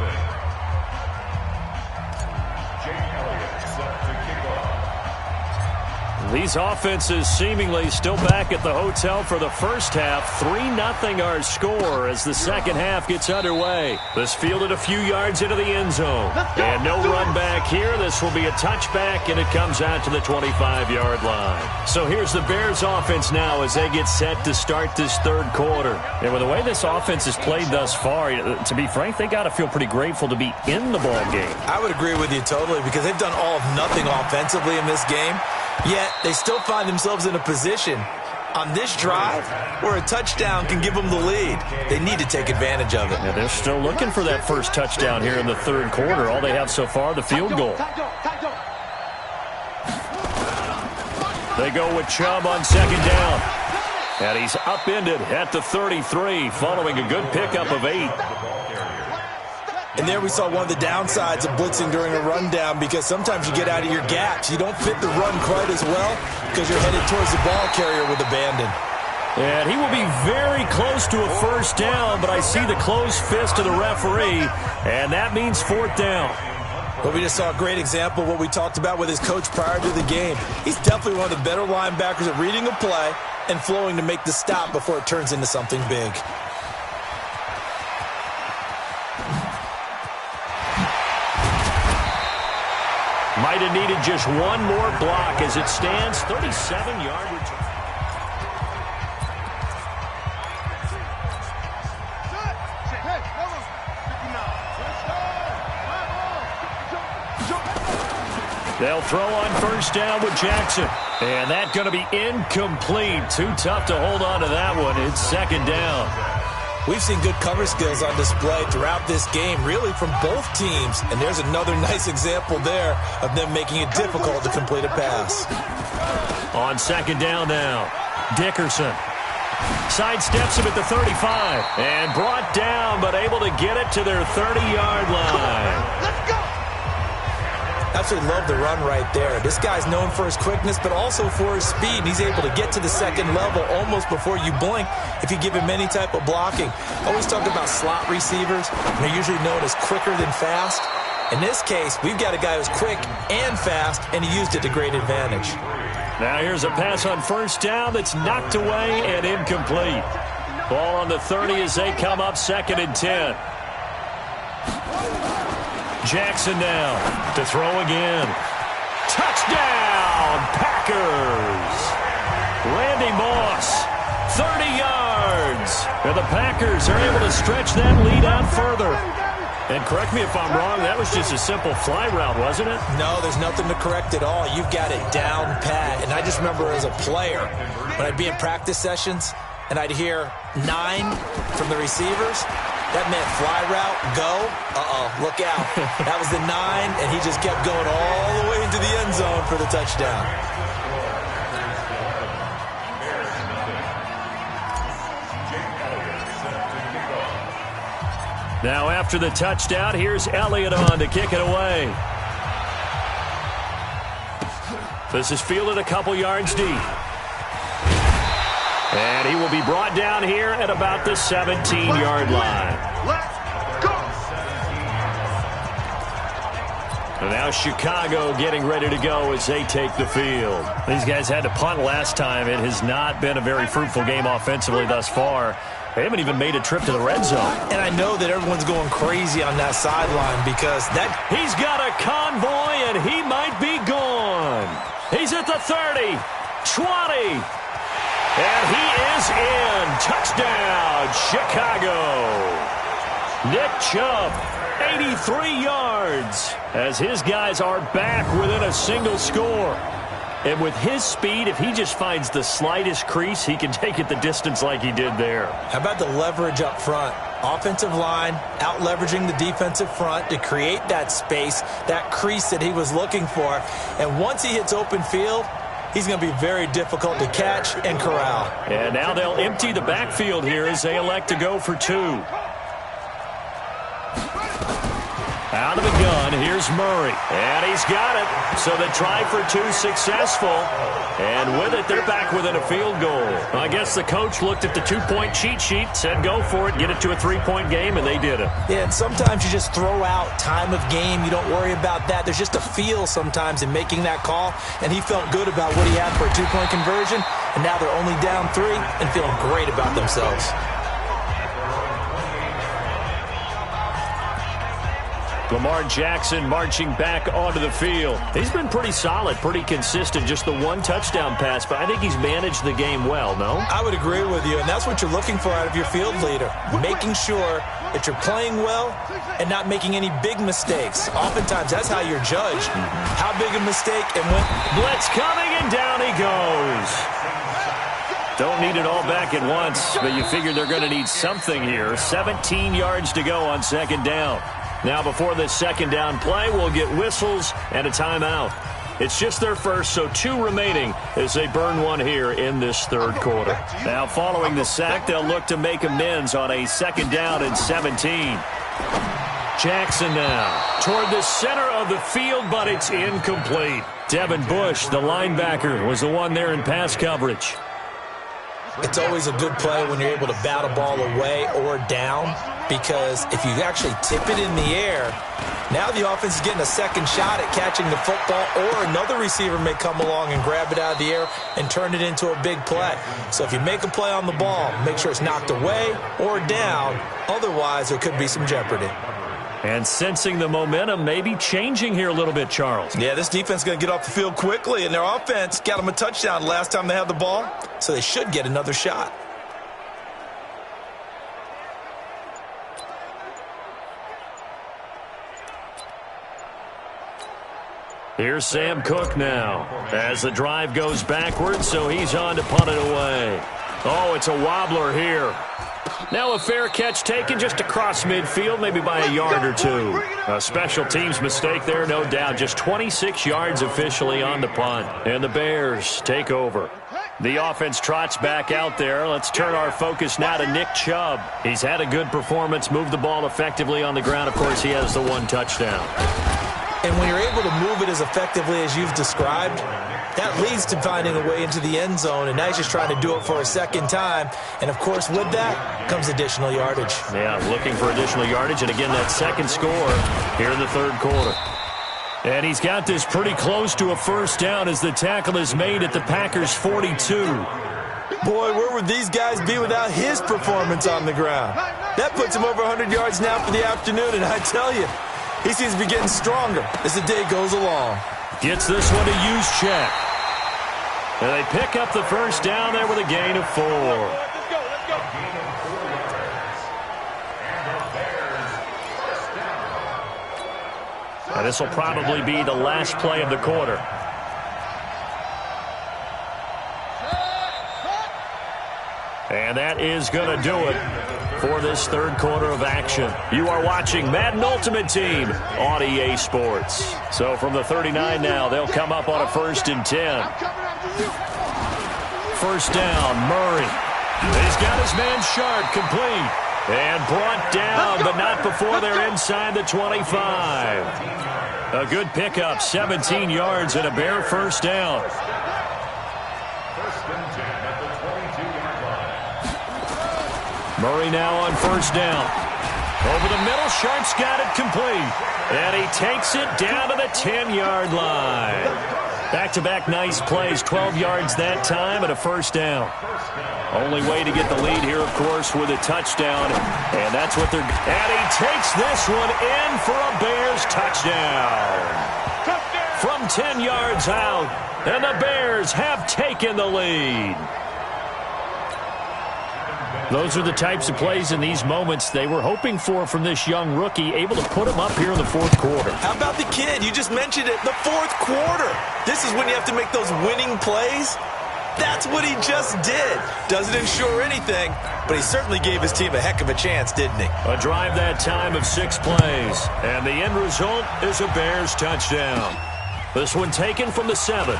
These offenses seemingly still back at the hotel for the first half. 3-0 our score as the second half gets underway. This fielded a few yards into the end zone. And no run back here. This will be a touchback, and it comes out to the 25-yard line. So here's the Bears offense now as they get set to start this 3rd quarter. And with the way this offense has played thus far, to be frank, they got to feel pretty grateful to be in the ball game. I would agree with you totally because they've done all of nothing offensively in this game. Yet, they still find themselves in a position on this drive where a touchdown can give them the lead. They need to take advantage of it. Yeah, they're still looking for that first touchdown here in the 3rd quarter. All they have so far, the field goal. They go with Chubb on 2nd down. And he's upended at the 33 following a good pickup of 8. And there we saw one of the downsides of blitzing during a rundown because sometimes you get out of your gaps. You don't fit the run quite as well because you're headed towards the ball carrier with abandon. And he will be very close to a first down, but I see the closed fist of the referee, and that means 4th down. But we just saw a great example of what we talked about with his coach prior to the game. He's definitely one of the better linebackers at reading a play and flowing to make the stop before it turns into something big. Might have needed just one more block as it stands. 37-yard return. They'll throw on first down with Jackson. And that's going to be incomplete. Too tough to hold on to that one. It's 2nd down. We've seen good cover skills on display throughout this game, really from both teams. And there's another nice example there of them making it difficult to complete a pass. On 2nd down now, Dickerson sidesteps him at the 35. And brought down, but able to get it to their 30-yard line. Let's go! Absolutely love the run right there. This guy's known for his quickness, but also for his speed. He's able to get to the 2nd level almost before you blink if you give him any type of blocking. I always talk about slot receivers, and they're usually known as quicker than fast. In this case, we've got a guy who's quick and fast, and he used it to great advantage. Now here's a pass on first down that's knocked away and incomplete. Ball on the 30 as they come up 2nd and 10. Jackson now to throw again. Touchdown, Packers! Randy Moss, 30 yards. And the Packers are able to stretch that lead out further. And correct me if I'm wrong, that was just a simple fly route, wasn't it? No, there's nothing to correct at all. You've got it down pat. And I just remember as a player, when I'd be in practice sessions and I'd hear 9 from the receivers, that meant fly route, go, look out. That was the 9, and he just kept going all the way into the end zone for the touchdown. Now after the touchdown, here's Elliott on to kick it away. This is fielded a couple yards deep. And he will be brought down here at about the 17-yard line. Let's go! And now Chicago getting ready to go as they take the field. These guys had to punt last time. It has not been a very fruitful game offensively thus far. They haven't even made a trip to the red zone. And I know that everyone's going crazy on that sideline because He's got a convoy, and he might be gone. He's at the 30, 20, and he is in. Touchdown, Chicago. Nick Chubb, 83 yards, as his guys are back within a single score. And with his speed, if he just finds the slightest crease, he can take it the distance like he did there. How about the leverage up front? Offensive line out-leveraging the defensive front to create that space, that crease that he was looking for. And once he hits open field, he's going to be very difficult to catch and corral. And now they'll empty the backfield here as they elect to go for 2. Out of the gun, here's Murray. And he's got it. So the try for 2 successful. And with it, they're back within a field goal. I guess the coach looked at the 2-point cheat sheet, said go for it, get it to a 3-point game, and they did it. Yeah, and sometimes you just throw out time of game. You don't worry about that. There's just a feel sometimes in making that call. And he felt good about what he had for a 2-point conversion. And now they're only down 3 and feeling great about themselves. Lamar Jackson marching back onto the field. He's been pretty solid, pretty consistent, just the 1 touchdown pass, but I think he's managed the game well, no? I would agree with you, and that's what you're looking for out of your field leader, making sure that you're playing well and not making any big mistakes. Oftentimes, that's how you're judged. How big a mistake and when. Blitz coming, and down he goes. Don't need it all back at once, but you figure they're going to need something here. 17 yards to go on 2nd down. Now, before this 2nd down play, we'll get whistles and a timeout. It's just their first, so 2 remaining as they burn 1 here in this 3rd quarter. Now, following the sack, they'll look to make amends on a 2nd down and 17. Jackson now toward the center of the field, but it's incomplete. Devin Bush, the linebacker, was the one there in pass coverage. It's always a good play when you're able to bat a ball away or down, because if you actually tip it in the air, now the offense is getting a second shot at catching the football, or another receiver may come along and grab it out of the air and turn it into a big play. So if you make a play on the ball, make sure it's knocked away or down. Otherwise, there could be some jeopardy. And sensing the momentum maybe changing here a little bit, Charles. Yeah, this defense is going to get off the field quickly, and their offense got them a touchdown last time they had the ball, so they should get another shot. Here's Sam Cook now as the drive goes backwards, so he's on to punt it away. Oh, it's a wobbler here. Now a fair catch taken just across midfield, maybe by a yard or 2. A special teams mistake there, no doubt. Just 26 yards officially on the punt. And the Bears take over. The offense trots back out there. Let's turn our focus now to Nick Chubb. He's had a good performance, moved the ball effectively on the ground. Of course, he has the 1 touchdown. And when you're able to move it as effectively as you've described, that leads to finding a way into the end zone, and now he's just trying to do it for a second time. And, of course, with that comes additional yardage. Yeah, looking for additional yardage, and again, that second score here in the 3rd quarter. And he's got this pretty close to a first down as the tackle is made at the Packers' 42. Boy, where would these guys be without his performance on the ground? That puts him over 100 yards now for the afternoon, and I tell you, he seems to be getting stronger as the day goes along. Gets this one to use check. And they pick up the first down there with a gain of 4. And this will probably be the last play of the quarter. And that is going to do it for this 3rd quarter of action. You are watching Madden Ultimate Team on EA Sports. So from the 39 now, they'll come up on a 1st and 10. First down, Murray. He's got his man Sharp complete. And brought down, but not before they're inside the 25. A good pickup, 17 yards and a bare first down. Murray now on first down. Over the middle, Sharp's got it complete. And he takes it down to the 10-yard line. Back-to-back nice plays, 12 yards that time and a first down. Only way to get the lead here, of course, with a touchdown, and that's what they're... And he takes this one in for a Bears touchdown. From 10 yards out, and the Bears have taken the lead. Those are the types of plays in these moments they were hoping for from this young rookie, able to put him up here in the fourth quarter. How about the kid? You just mentioned it, the fourth quarter. This is when you have to make those winning plays. That's what he just did. Doesn't ensure anything, but he certainly gave his team a heck of a chance, didn't he? A drive that time of 6 plays, and the end result is a Bears touchdown. This one taken from the 7.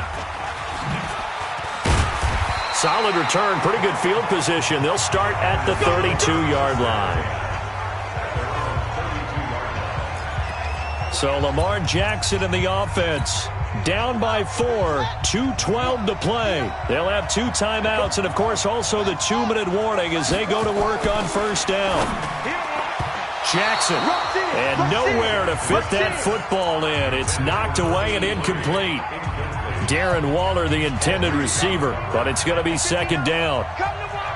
Solid return, pretty good field position. They'll start at the 32-yard line. So Lamar Jackson in the offense. Down by 4, 2:12 to play. They'll have 2 timeouts, and, of course, also the 2-minute warning as they go to work on first down. Jackson, and nowhere to fit that football in. It's knocked away and incomplete. Darren Waller, the intended receiver, but it's going to be second down.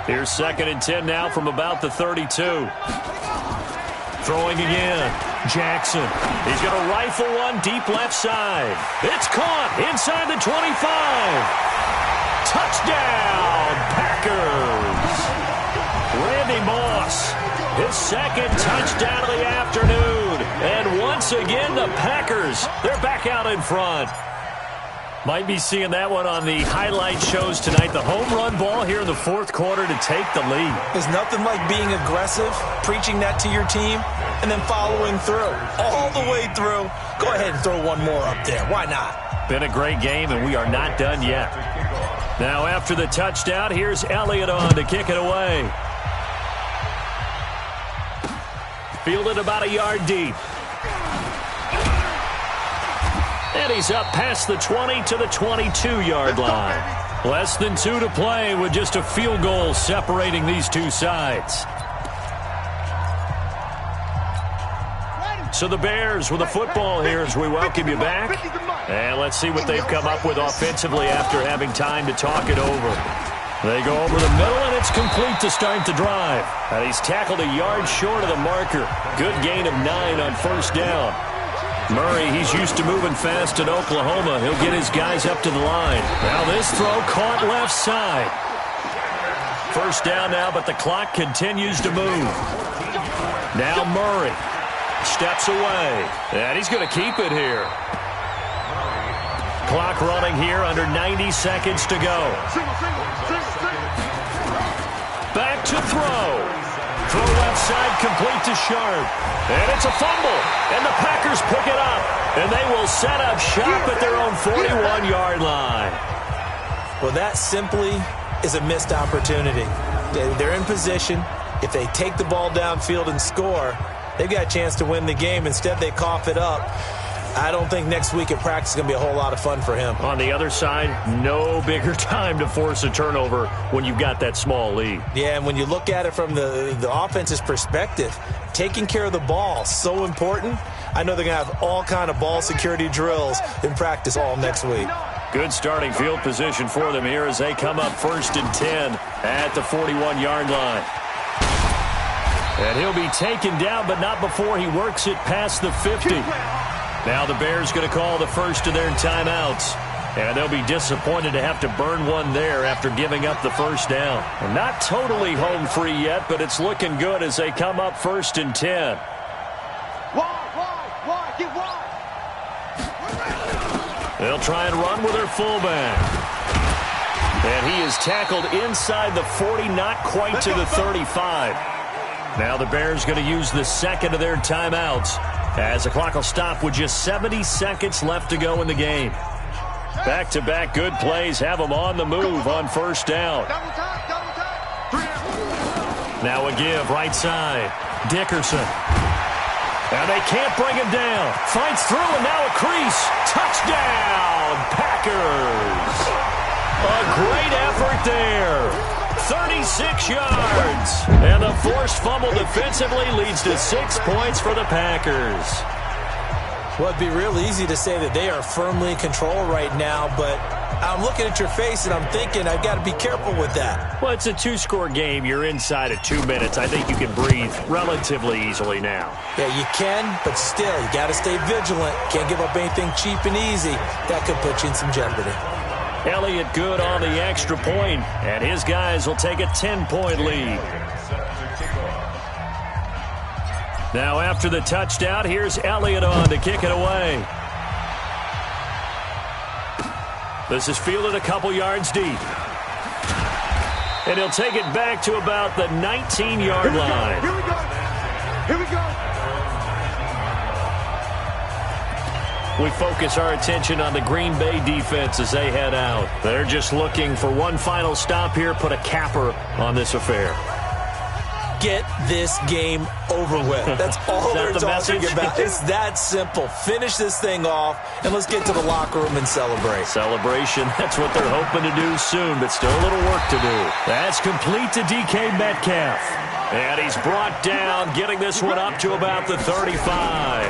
Here's 2nd and 10 now from about the 32. Throwing again. Jackson. He's going to rifle one deep left side. It's caught inside the 25. Touchdown, Packers. Randy Moss, his 2nd touchdown of the afternoon. And once again, the Packers, they're back out in front. Might be seeing that one on the highlight shows tonight. The home run ball here in the fourth quarter to take the lead. There's nothing like being aggressive, preaching that to your team, and then following through. All the way through. Go ahead and throw one more up there. Why not? Been a great game, and we are not done yet. Now after the touchdown, here's Elliott on to kick it away. Fielded about a yard deep. And he's up past the 20 to the 22-yard line. Less than 2 to play with just a field goal separating these two sides. So the Bears with the football here as we welcome you back. And let's see what they've come up with offensively after having time to talk it over. They go over the middle, and it's complete to start the drive. And he's tackled a yard short of the marker. Good gain of 9 on first down. Murray, he's used to moving fast in Oklahoma. He'll get his guys up to the line. Now this throw caught left side. First down now, but the clock continues to move. Now Murray steps away, and he's going to keep it here. Clock running here, under 90 seconds to go. Back to throw. Throw left side, complete to Sharp. And it's a fumble. And the Packers pick it up. And they will set up shop at their own 41-yard line. Well, that simply is a missed opportunity. They're in position. If they take the ball downfield and score, they've got a chance to win the game. Instead, they cough it up. I don't think next week at practice is going to be a whole lot of fun for him. On the other side, no bigger time to force a turnover when you've got that small lead. Yeah, and when you look at it from the offense's perspective, taking care of the ball, so important. I know they're going to have all kind of ball security drills in practice all next week. Good starting field position for them here as they come up 1st and 10 at the 41-yard line. And he'll be taken down, but not before he works it past the 50. Now the Bears going to call the first of their timeouts. And they'll be disappointed to have to burn one there after giving up the first down. Well, not totally home free yet, but it's looking good as they come up 1st and 10. They'll try and run with their fullback. And he is tackled inside the 40, not quite to the 35. Now the Bears going to use the second of their timeouts as the clock will stop with just 70 seconds left to go in the game. Back-to-back good plays have them on the move on first down. Now a give right side. Dickerson. And they can't bring him down. Fights through, and now a crease. Touchdown, Packers. A great effort there. 36 yards. And the forced fumble defensively leads to 6 points for the Packers. Well, it'd be real easy to say that they are firmly in control right now, but I'm looking at your face and I'm thinking I've got to be careful with that. Well, it's a two-score game. You're inside of 2 minutes. I think you can breathe relatively easily now. Yeah, you can, but still, you got to stay vigilant. Can't give up anything cheap and easy. That could put you in some jeopardy. Elliott good on the extra point, and his guys will take a 10-point lead. Now after the touchdown, here's Elliott on to kick it away. This is fielded a couple yards deep. And he'll take it back to about the 19-yard line. Here we go. Here we go. We focus our attention on the Green Bay defense as they head out. They're just looking for one final stop here, put a capper on this affair. Get this game over with. That's all they're talking about. It's that simple. Finish this thing off, and let's get to the locker room and celebrate. Celebration, that's what they're hoping to do soon, but still a little work to do. That's complete to DK Metcalf. And he's brought down, getting this one up to about the 35.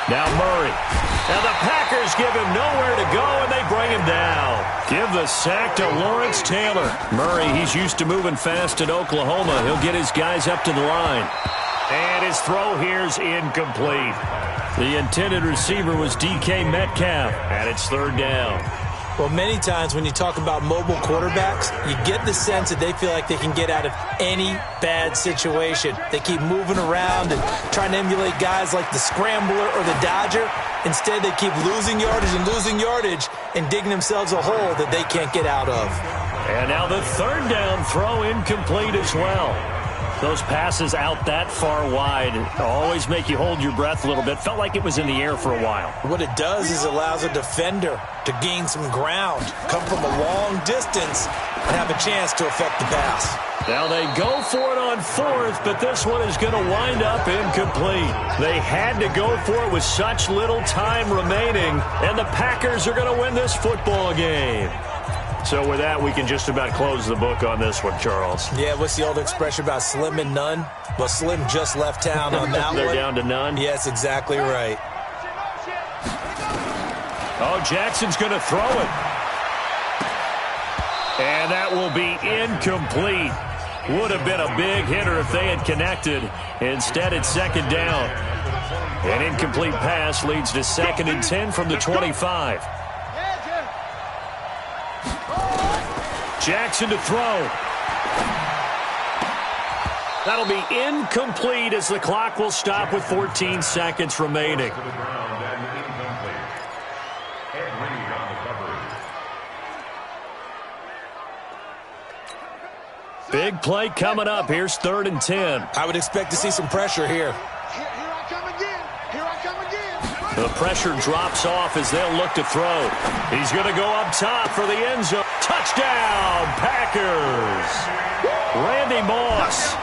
Now Murray. And the Packers give him nowhere to go, and they bring him down. Give the sack to Lawrence Taylor. Murray, he's used to moving fast at Oklahoma. He'll get his guys up to the line. And his throw here's incomplete. The intended receiver was DK Metcalf, and it's third down. Well, many times when you talk about mobile quarterbacks, you get the sense that they feel like they can get out of any bad situation. They keep moving around and trying to emulate guys like the Scrambler or the Dodger. Instead, they keep losing yardage and digging themselves a hole that they can't get out of. And now the third down throw incomplete as well. Those passes out that far wide always make you hold your breath a little bit. Felt like it was in the air for a while. What it does is allows a defender to gain some ground, come from a long distance, and have a chance to affect the pass. Now they go for it on fourth, but this one is going to wind up incomplete. They had to go for it with such little time remaining, and the Packers are going to win this football game. So with that, we can just about close the book on this one, Charles. Yeah, what's the old expression about slim and none? Well, Slim just left town on that They're one. down to none? Yes, exactly right. Oh, Jackson's going to throw it. And that will be incomplete. Would have been a big hitter if they had connected. Instead, it's second down. An incomplete pass leads to 2nd and 10 from the 25. Jackson to throw. That'll be incomplete as the clock will stop with 14 seconds remaining. Big play coming up. Here's 3rd and 10. I would expect to see some pressure here. Here I come again. Here I come again. The pressure drops off as they'll look to throw. He's going to go up top for the end zone. Touchdown, Packers. Randy Moss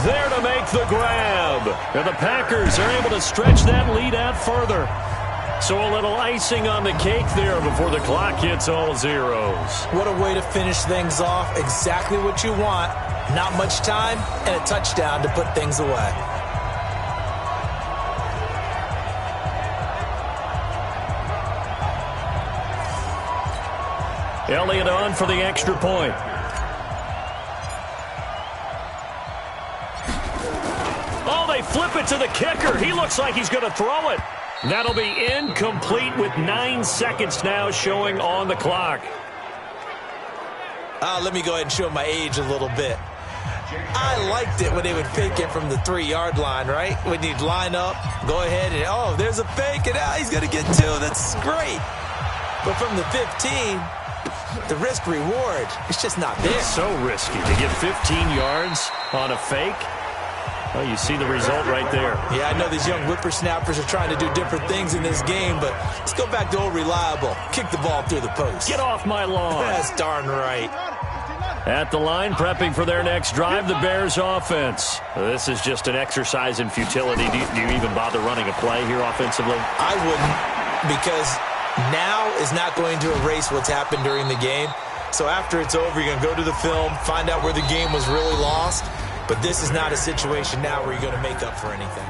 there to make the grab. And the Packers are able to stretch that lead out further. So a little icing on the cake there before the clock hits all zeros. What a way to finish things off. Exactly what you want. Not much time and a touchdown to put things away. Elliott on for the extra point. Oh, they flip it to the kicker. He looks like he's going to throw it. That'll be incomplete with 9 seconds now showing on the clock. Let me go ahead and show my age a little bit. I liked it when they would fake it from the 3-yard line, right? When you'd line up, go ahead and, oh, there's a fake, and he's going to get 2. That's great. But from the 15... the risk-reward, it's just not there. It's so risky to get 15 yards on a fake. Well, you see the result right there. Yeah, I know these young whippersnappers are trying to do different things in this game, but let's go back to old reliable. Kick the ball through the post. Get off my lawn. That's darn right. At the line, prepping for their next drive, the Bears offense. This is just an exercise in futility. Do you even bother running a play here offensively? I wouldn't, because now is not going to erase what's happened during the game. So after it's over, you're going to go to the film, find out where the game was really lost. But this is not a situation now where you're going to make up for anything.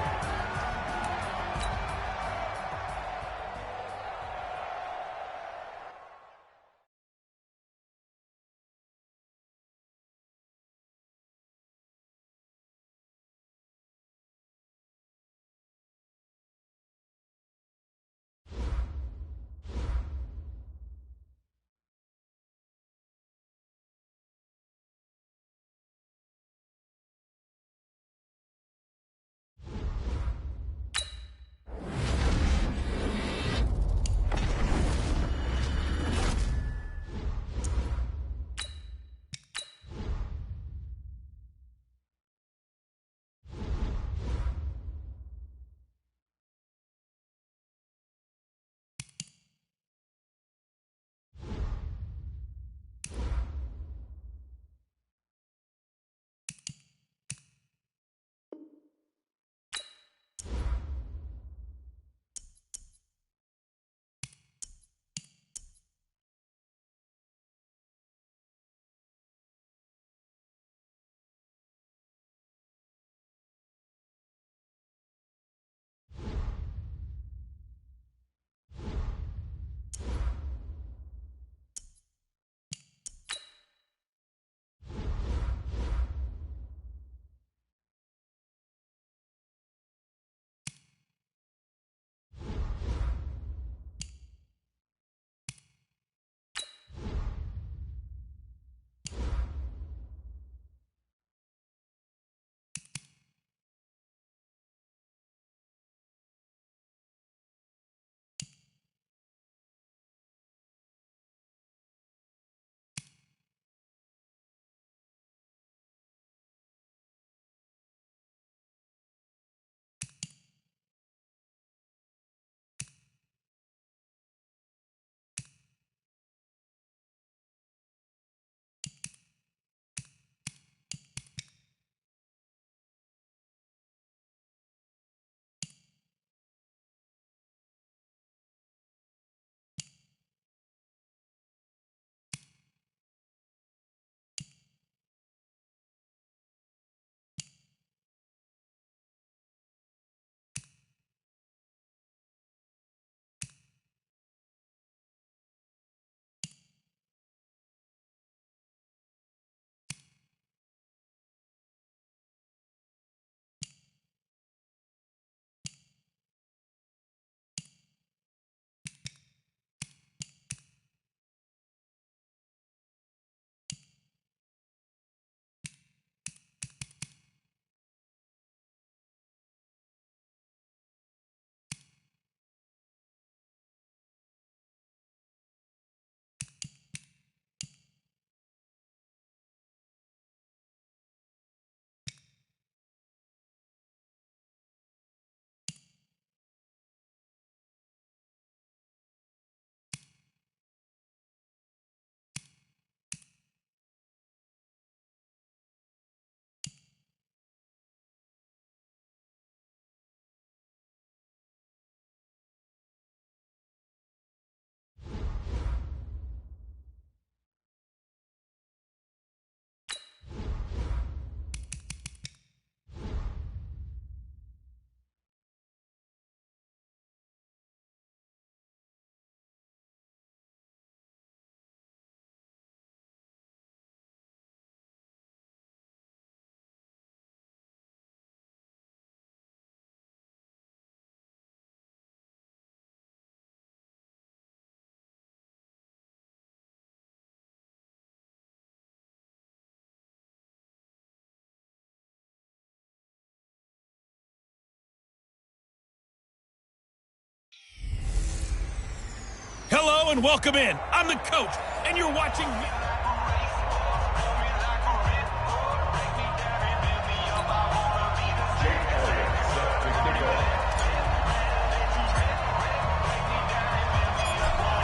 gentlemen, welcome in. I'm the coach, and you're watching me.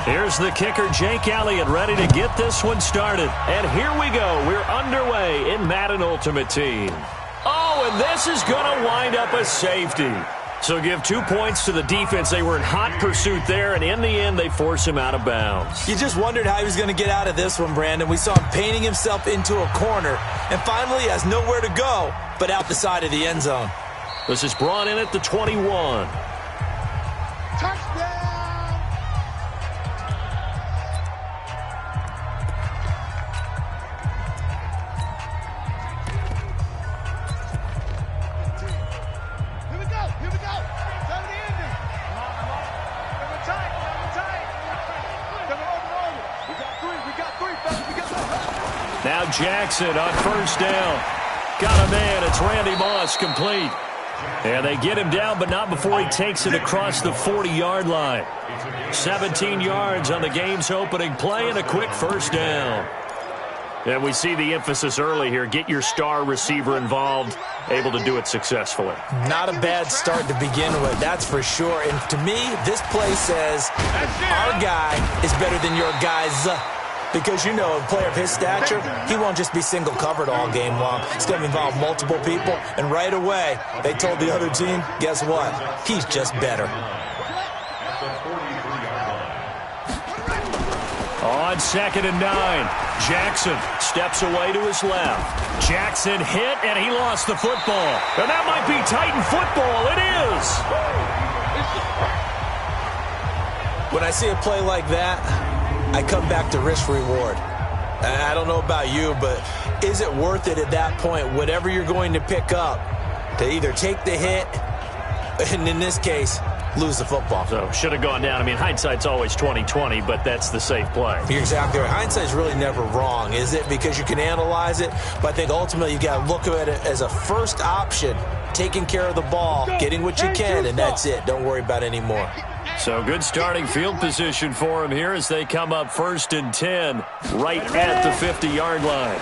Here's the kicker, Jake Elliott, ready to get this one started. And here we go. We're underway in Madden Ultimate Team. Oh, and this is going to wind up a safety. So give 2 points to the defense. They were in hot pursuit there, and in the end, they force him out of bounds. You just wondered how he was going to get out of this one, Brandon. We saw him painting himself into a corner, and finally he has nowhere to go but out the side of the end zone. This is brought in at the 21. Touchdown! Now Jackson on first down. Got a man. It's Randy Moss, complete. And they get him down, but not before he takes it across the 40-yard line. 17 yards on the game's opening play and a quick first down. And we see the emphasis early here. Get your star receiver involved, able to do it successfully. Not a bad start to begin with, that's for sure. And to me, this play says our guy is better than your guy's. Because, you know, a player of his stature, he won't just be single covered all game long. It's going to involve multiple people. And right away, they told the other team, guess what? He's just better. On 2nd and 9, Jackson steps away to his left. Jackson hit, and he lost the football. And that might be Titan football. It is. When I see a play like that, I come back to risk-reward. I don't know about you, but is it worth it at that point, whatever you're going to pick up, to either take the hit, and in this case, lose the football? So, should have gone down. I mean, hindsight's always 20/20, but that's the safe play. You're exactly right. Hindsight's really never wrong, is it? Because you can analyze it, but I think ultimately you got to look at it as a first option, taking care of the ball, getting what you can, and that's it. Don't worry about any more. So good starting field position for him here as they come up 1st and 10 right at the 50-yard line.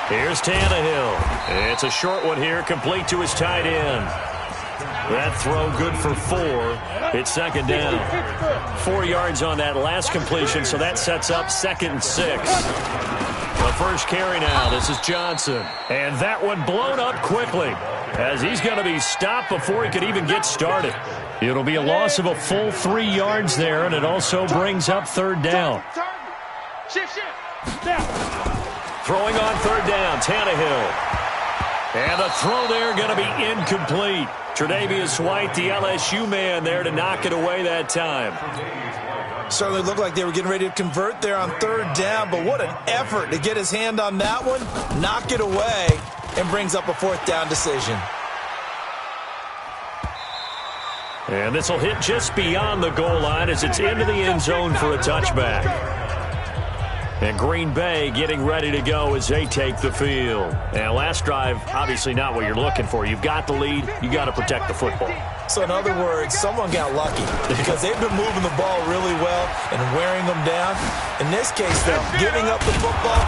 Here's Tannehill. It's a short one here, complete to his tight end. That throw good for 4. It's 2nd down. 4 yards on that last completion, so that sets up 2nd and 6. The first carry now. This is Johnson. And that one blown up quickly as he's going to be stopped before he could even get started. It'll be a loss of a full 3 yards there, and it also brings up 3rd down. Throwing on 3rd down, Tannehill. And a throw there going to be incomplete. Tre'Davious White, the LSU man, there to knock it away that time. Certainly looked like they were getting ready to convert there on 3rd down, but what an effort to get his hand on that one, knock it away, and brings up a 4th down decision. And this will hit just beyond the goal line as it's into the end zone for a touchback. And Green Bay getting ready to go as they take the field. And last drive, obviously not what you're looking for. You've got the lead. You got to protect the football. So in other words, someone got lucky because they've been moving the ball really well and wearing them down. In this case, though, giving up the football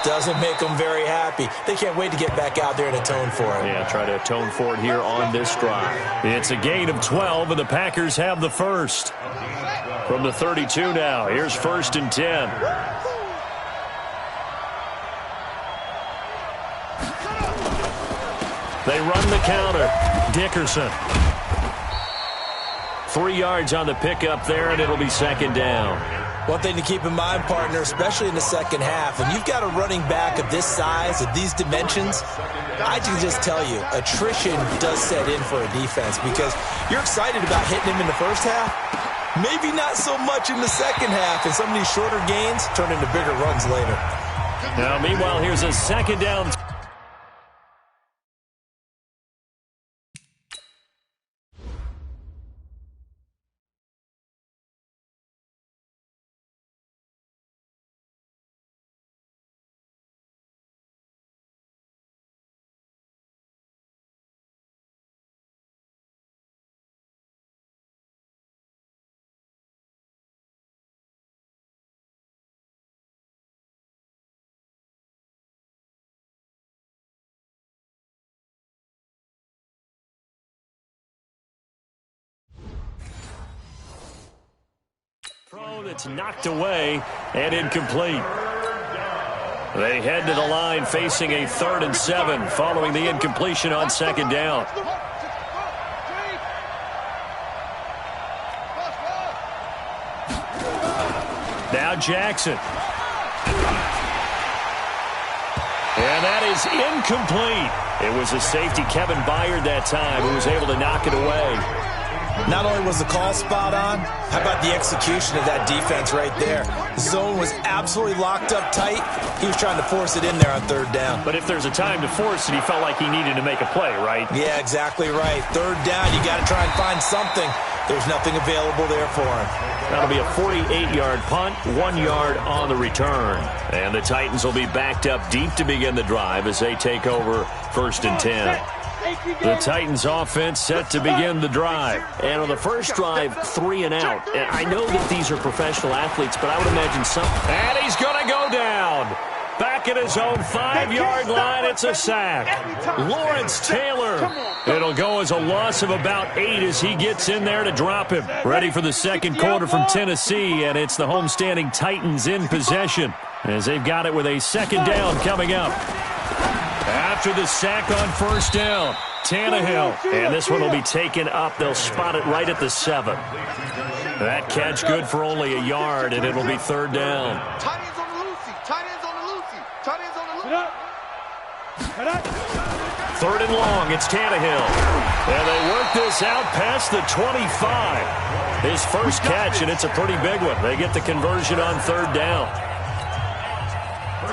doesn't make them very happy. They can't wait to get back out there and atone for it. Yeah, try to atone for it here on this drive. It's a gain of 12, and the Packers have the first. From the 32 now, here's 1st and 10. They run the counter. Dickerson. 3 yards on the pickup there, and it'll be 2nd down. One thing to keep in mind, partner, especially in the second half, and you've got a running back of this size, of these dimensions, I can just tell you, attrition does set in for a defense because you're excited about hitting him in the first half, maybe not so much in the second half, and some of these shorter gains turn into bigger runs later. Now, meanwhile, here's a 2nd down. Throw that's knocked away and incomplete. They head to the line facing a 3rd and 7 following the incompletion on 2nd down. Now Jackson. And that is incomplete. It was a safety, Kevin Byard, that time, who was able to knock it away. Not only was the call spot on, how about the execution of that defense right there? The zone was absolutely locked up tight. He was trying to force it in there on 3rd down. But if there's a time to force it, he felt like he needed to make a play, right? Yeah, exactly right. 3rd down, you got to try and find something. There's nothing available there for him. That'll be a 48-yard punt, 1 yard on the return. And the Titans will be backed up deep to begin the drive as they take over 1st and 10. The Titans offense set to begin the drive. And on the first drive, 3 and out. And I know that these are professional athletes, but I would imagine some. And he's going to go down. Back at his own 5-yard line, it's a sack. Lawrence Taylor. It'll go as a loss of about 8 as he gets in there to drop him. Ready for the second quarter from Tennessee, and it's the homestanding Titans in possession as they've got it with a 2nd down coming up. After the sack on 1st down, Tannehill. And this one will be taken up. They'll spot it right at the 7. That catch good for only a yard, and it'll be 3rd down. Tight ends on the loosey. Tight ends on the loosey. Tight ends on the loosey. 3rd and long, it's Tannehill. And they work this out past the 25. His first catch, and it's a pretty big one. They get the conversion on 3rd down.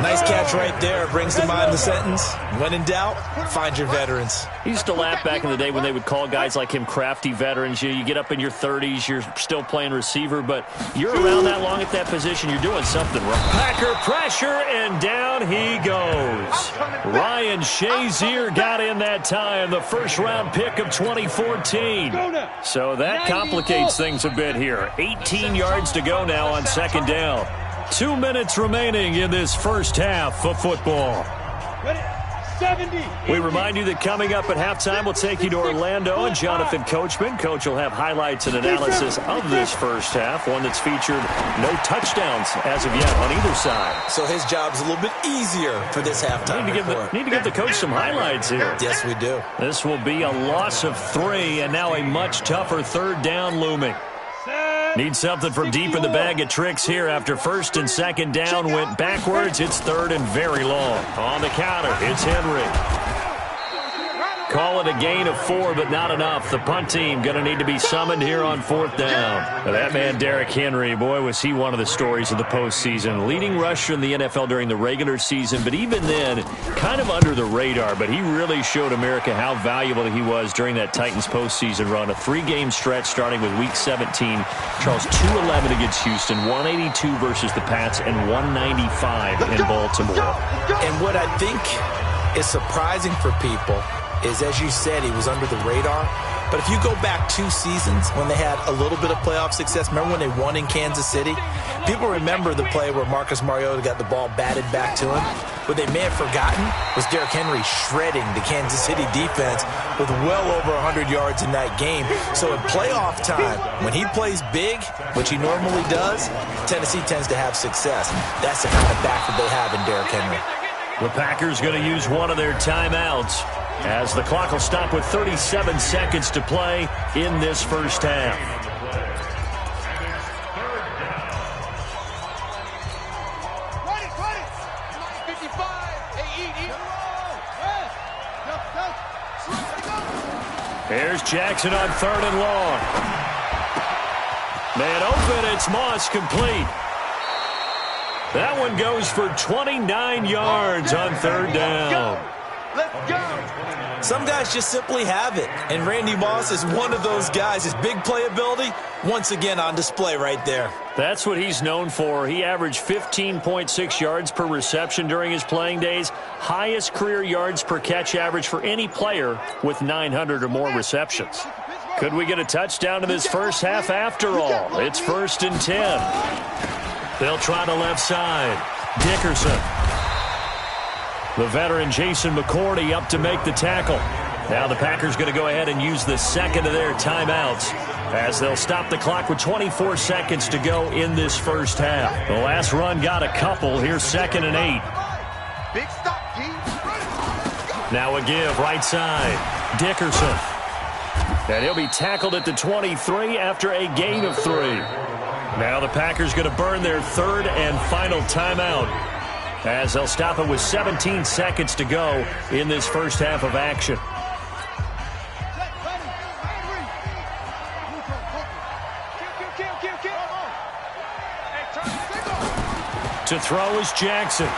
Nice catch right there. Brings to mind the sentence, when in doubt, find your veterans. He used to laugh back in the day when they would call guys like him crafty veterans. You get up in your 30s, you're still playing receiver, but you're around that long at that position, you're doing something wrong. Packer pressure, and down he goes. Ryan Shazier got in that time, the first-round pick of 2014. So that complicates things a bit here. 18 yards to go now on 2nd down. 2 minutes remaining in this first half of football. We remind you that coming up at halftime, we'll take you to Orlando and Jonathan Coachman. Coach will have highlights and analysis of this first half, one that's featured no touchdowns as of yet on either side. So his job's a little bit easier for this halftime. Need to give the coach some highlights here. Yes, we do. This will be a loss of 3, and now a much tougher 3rd down looming. Need something from deep in the bag of tricks here after 1st and 2nd down went backwards. It's 3rd and very long. On the counter, it's Henry. Call it a gain of 4, but not enough. The punt team going to need to be summoned here on 4th down. Now, that man, Derrick Henry, boy, was he one of the stories of the postseason. Leading rusher in the NFL during the regular season, but even then, kind of under the radar. But he really showed America how valuable he was during that Titans postseason run. A 3-game stretch starting with Week 17. Charles, 211 against Houston, 182 versus the Pats, and 195 in Baltimore. And what I think is surprising for people is, as you said, he was under the radar. But if you go back 2 seasons when they had a little bit of playoff success, remember when they won in Kansas City? People remember the play where Marcus Mariota got the ball batted back to him. What they may have forgotten was Derrick Henry shredding the Kansas City defense with well over 100 yards in that game. So in playoff time, when he plays big, which he normally does, Tennessee tends to have success. That's the kind of back that they have in Derrick Henry. The Packers going to use one of their timeouts as the clock will stop with 37 seconds to play in this first half. Here's Jackson on 3rd and long. Man open, it's Moss, complete. That one goes for 29 yards on 3rd down. Let's go. Some guys just simply have it, and Randy Moss is one of those guys. His big playability, once again on display right there. That's what he's known for. He averaged 15.6 yards per reception during his playing days. Highest career yards per catch average for any player with 900 or more receptions. Could we get a touchdown in this first half after all? It's 1st and 10. They'll try the left side. Dickerson. The veteran Jason McCourty up to make the tackle. Now the Packers going to go ahead and use the second of their timeouts as they'll stop the clock with 24 seconds to go in this first half. The last run got a couple. Here's 2nd and 8. Big stop, D. Now a give right side. Dickerson. And he'll be tackled at the 23 after a gain of 3. Now the Packers going to burn their third and final timeout as they'll stop it with 17 seconds to go in this first half of action. To throw is Jackson.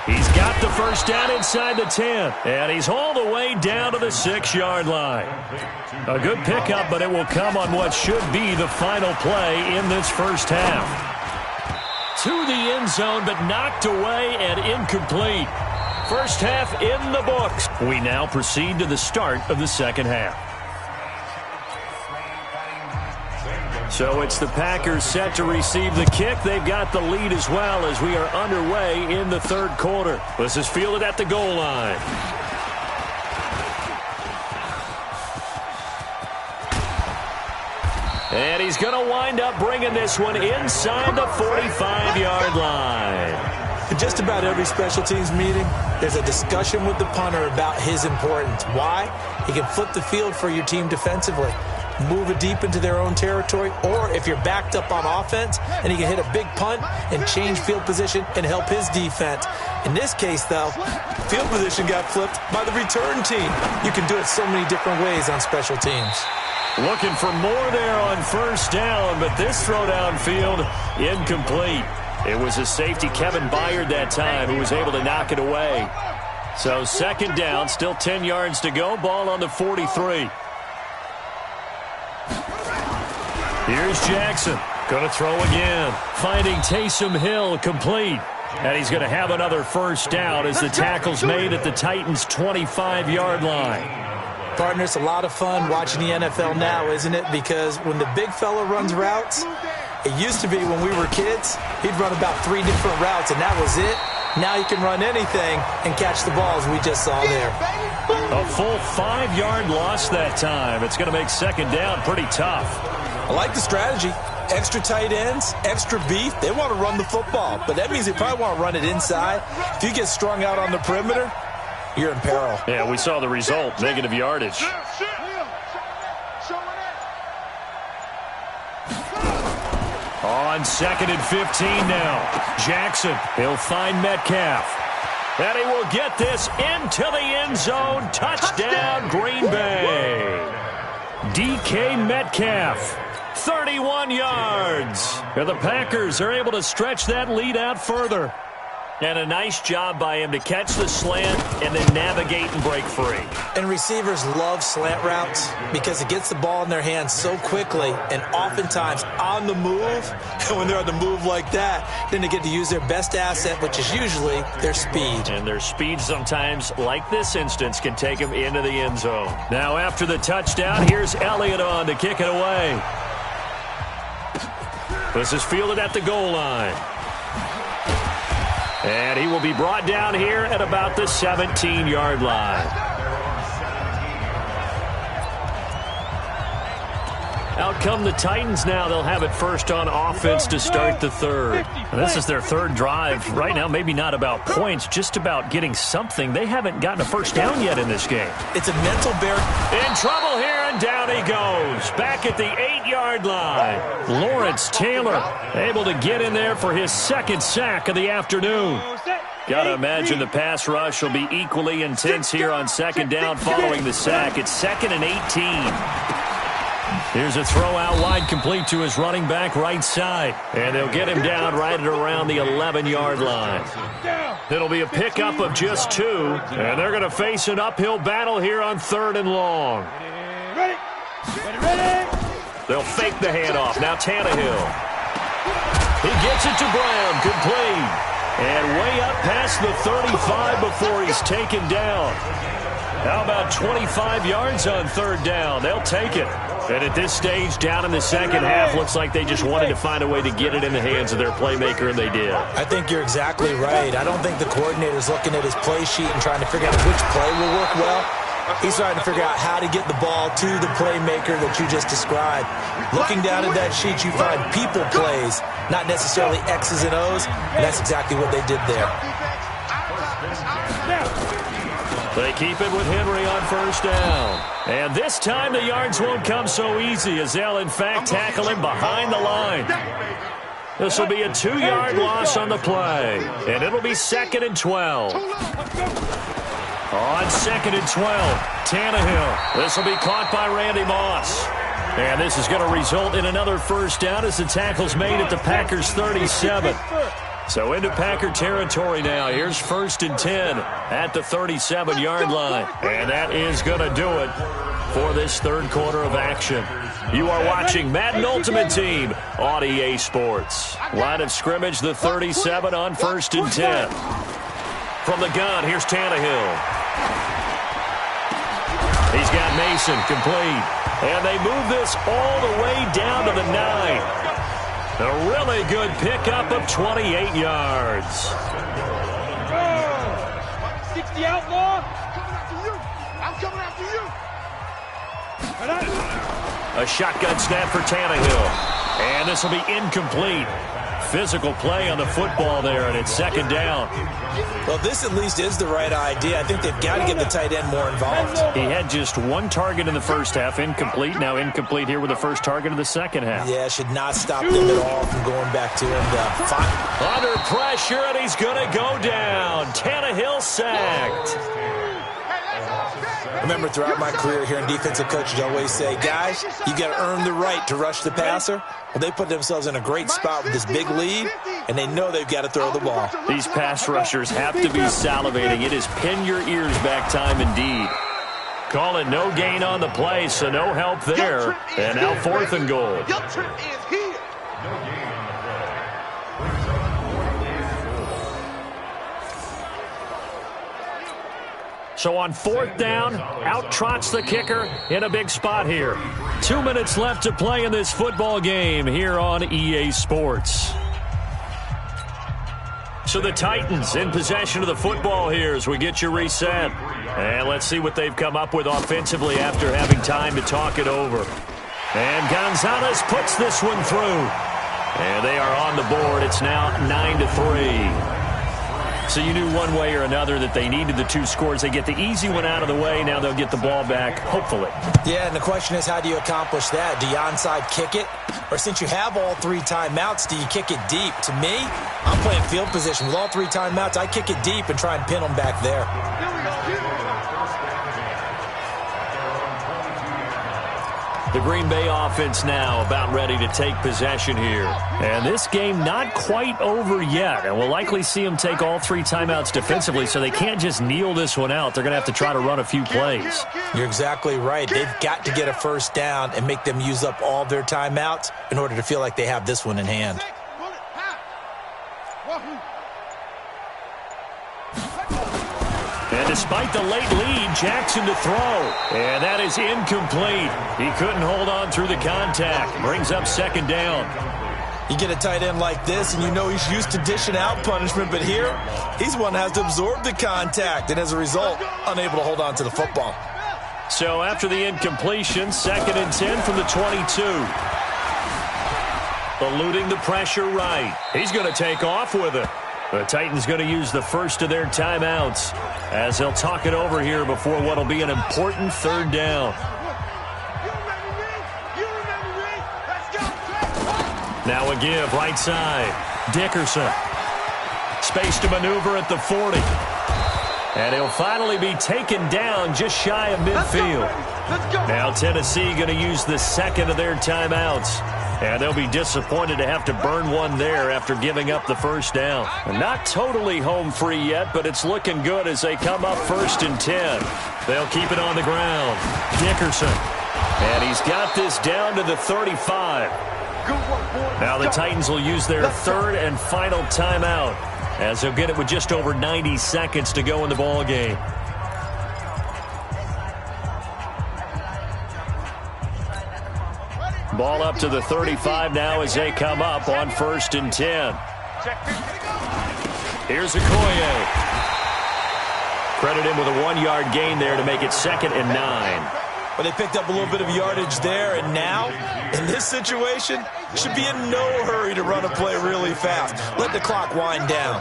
He's got the first down inside the 10, and he's all the way down to the 6-yard line. A good pickup, but it will come on what should be the final play in this first half. To the end zone, but knocked away and incomplete. First half in the books. We now proceed to the start of the second half. So it's the Packers set to receive the kick. They've got the lead as well as we are underway in the third quarter. This is fielded at the goal line. And he's going to wind up bringing this one inside the 45-yard line. In just about every special teams meeting, there's a discussion with the punter about his importance. Why? He can flip the field for your team defensively, move it deep into their own territory, or if you're backed up on offense, and he can hit a big punt and change field position and help his defense. In this case, though, field position got flipped by the return team. You can do it so many different ways on special teams. Looking for more there on first down, but this throw downfield incomplete. It was a safety, Kevin Byard, that time, who was able to knock it away. So second down, still 10 yards to go, ball on the 43. Here's Jackson. Going to throw again. Finding Taysom Hill complete. And he's going to have another first down as the tackle's made at the Titans' 25-yard line. Partner, it's a lot of fun watching the NFL now, isn't it? Because when the big fella runs routes, it used to be when we were kids, he'd run about 3 different routes, and that was it. Now he can run anything and catch the balls we just saw there. A full 5-yard loss that time. It's going to make second down pretty tough. I like the strategy. Extra tight ends, extra beef. They want to run the football, but that means they probably want to run it inside. If you get strung out on the perimeter, you're in peril. Yeah, we saw the result, negative yardage. On 2nd and 15 now. Jackson, he'll find Metcalf. And he will get this into the end zone. Touchdown, Green Bay. DK Metcalf. 31 yards. And the Packers are able to stretch that lead out further. And a nice job by him to catch the slant and then navigate and break free. And receivers love slant routes because it gets the ball in their hands so quickly and oftentimes on the move. And when they're on the move like that, then they get to use their best asset, which is usually their speed. And their speed sometimes, like this instance, can take them into the end zone. Now after the touchdown, here's Elliott on to kick it away. This is fielded at the goal line. And he will be brought down here at about the 17-yard line. Out come the Titans now. They'll have it first on offense to start the third. And this is their third drive. Right now, maybe not about points, just about getting something. They haven't gotten a first down yet in this game. It's a mental barrier. In trouble here, and down he goes. Back at the 8-yard line. Lawrence Taylor able to get in there for his second sack of the afternoon. Got to imagine the pass rush will be equally intense here on second down following the sack. It's 2nd and 18. Here's a throw out wide, complete to his running back right side. And they'll get him down right at around the 11-yard line. It'll be a pickup of just 2. And they're going to face an uphill battle here on 3rd and long. They'll fake the handoff. Now Tannehill. He gets it to Brown, complete. And way up past the 35 before he's taken down. How about 25 yards on 3rd down? They'll take it. And at this stage, down in the second half, looks like they just wanted to find a way to get it in the hands of their playmaker, and they did. I think you're exactly right. I don't think the coordinator's looking at his play sheet and trying to figure out which play will work well. He's trying to figure out how to get the ball to the playmaker that you just described. Looking down at that sheet, you find people plays, not necessarily X's and O's, and that's exactly what they did there. They keep it with Henry on first down. And this time the yards won't come so easy as they'll, in fact, tackle him behind the line. This will be a 2-yard loss on the play, and it'll be 2nd and 12. On 2nd and 12, Tannehill. This will be caught by Randy Moss. And this is going to result in another first down as the tackle's made at the Packers' 37. So into Packer territory now. Here's 1st and 10 at the 37-yard line. And that is going to do it for this third quarter of action. You are watching Madden Ultimate Team on EA Sports. Line of scrimmage, the 37 on 1st and 10. From the gun, here's Tannehill. He's got Mason complete. And they move this all the way down to the 9. A really good pickup of 28 yards. 60 outlaw. I'm coming after you. A shotgun snap for Tannehill. And this will be incomplete. Physical play on the football there, and it's 2nd down. Well, this at least is the right idea. I think they've got to get the tight end more involved. He had just 1 target in the first half, incomplete. Now incomplete here with the first target of the second half. Yeah, should not stop them at all from going back to him. Under pressure, and he's going to go down. Tannehill sacked. Remember, throughout my career here in defensive coaches, I always say, guys, you got to earn the right to rush the passer. Well, they put themselves in a great spot with this big lead, and they know they've got to throw the ball. These pass rushers have to be salivating. It is pin your ears back time indeed. Call it no gain on the play, so no help there. And now 4th and goal. Your trip is here. So on 4th down, out trots the kicker in a big spot here. 2 minutes left to play in this football game here on EA Sports. So the Titans in possession of the football here as we get you reset. And let's see what they've come up with offensively after having time to talk it over. And Gonzalez puts this one through. And they are on the board. It's now 9-3. So you knew one way or another that they needed the 2 scores. They get the easy one out of the way. Now they'll get the ball back, hopefully. Yeah, and the question is, how do you accomplish that? Do you onside kick it? Or since you have all 3 timeouts, do you kick it deep? To me, I'm playing field position. With all 3 timeouts, I kick it deep and try and pin them back there. The Green Bay offense now about ready to take possession here. And this game not quite over yet. And we'll likely see them take all 3 timeouts defensively, so they can't just kneel this one out. They're going to have to try to run a few plays. You're exactly right. They've got to get a first down and make them use up all their timeouts in order to feel like they have this one in hand. And despite the late lead, Jackson to throw. And that is incomplete. He couldn't hold on through the contact. Brings up 2nd down. You get a tight end like this, and you know he's used to dishing out punishment, but here, he's one that has to absorb the contact, and as a result, unable to hold on to the football. So after the incompletion, 2nd and 10 from the 22. Eluding the pressure right. He's going to take off with it. The Titans going to use the first of their timeouts as they'll talk it over here before what will be an important 3rd down. Now a give right side. Dickerson. Space to maneuver at the 40. And he'll finally be taken down just shy of midfield. Now Tennessee going to use the 2nd of their timeouts. And they'll be disappointed to have to burn one there after giving up the first down. Not totally home free yet, but it's looking good as they come up 1st and 10. They'll keep it on the ground. Dickerson. And he's got this down to the 35. Now the Titans will use their 3rd and final timeout as they'll get it with just over 90 seconds to go in the ball game. Ball up to the 35 now as they come up on 1st and 10. Here's Okoye. Credit him with a 1-yard gain there to make it 2nd and 9. Well, they picked up a little bit of yardage there, and now, in this situation, should be in no hurry to run a play really fast. Let the clock wind down.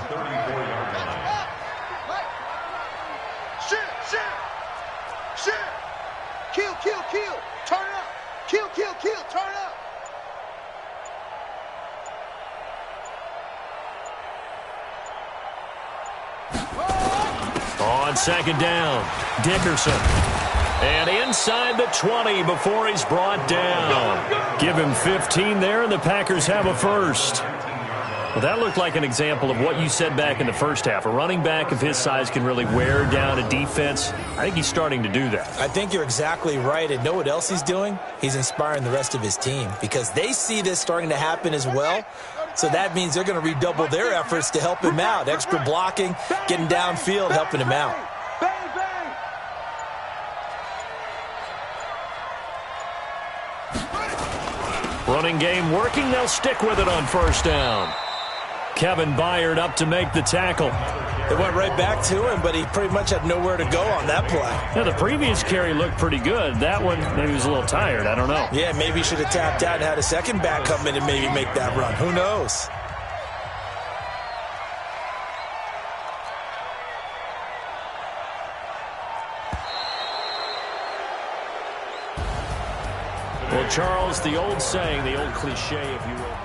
Shoot. Kill. Turn it up. Kill. Turn it up. On 2nd down, Dickerson. And inside the 20 before he's brought down. Give him 15 there, and the Packers have a first. Well, that looked like an example of what you said back in the first half. A running back of his size can really wear down a defense. I think he's starting to do that. I think you're exactly right. And know what else he's doing? He's inspiring the rest of his team because they see this starting to happen as well. So that means they're going to redouble their efforts to help him out. Extra blocking, getting downfield, helping him out. Running game working. They'll stick with it on 1st down. Kevin Byard up to make the tackle. They went right back to him, but he pretty much had nowhere to go on that play. Now, the previous carry looked pretty good. That one, maybe he was a little tired. I don't know. Yeah, maybe he should have tapped out and had a second back come in and maybe make that run. Who knows? Well, Charles, the old saying, the old cliche, if you will.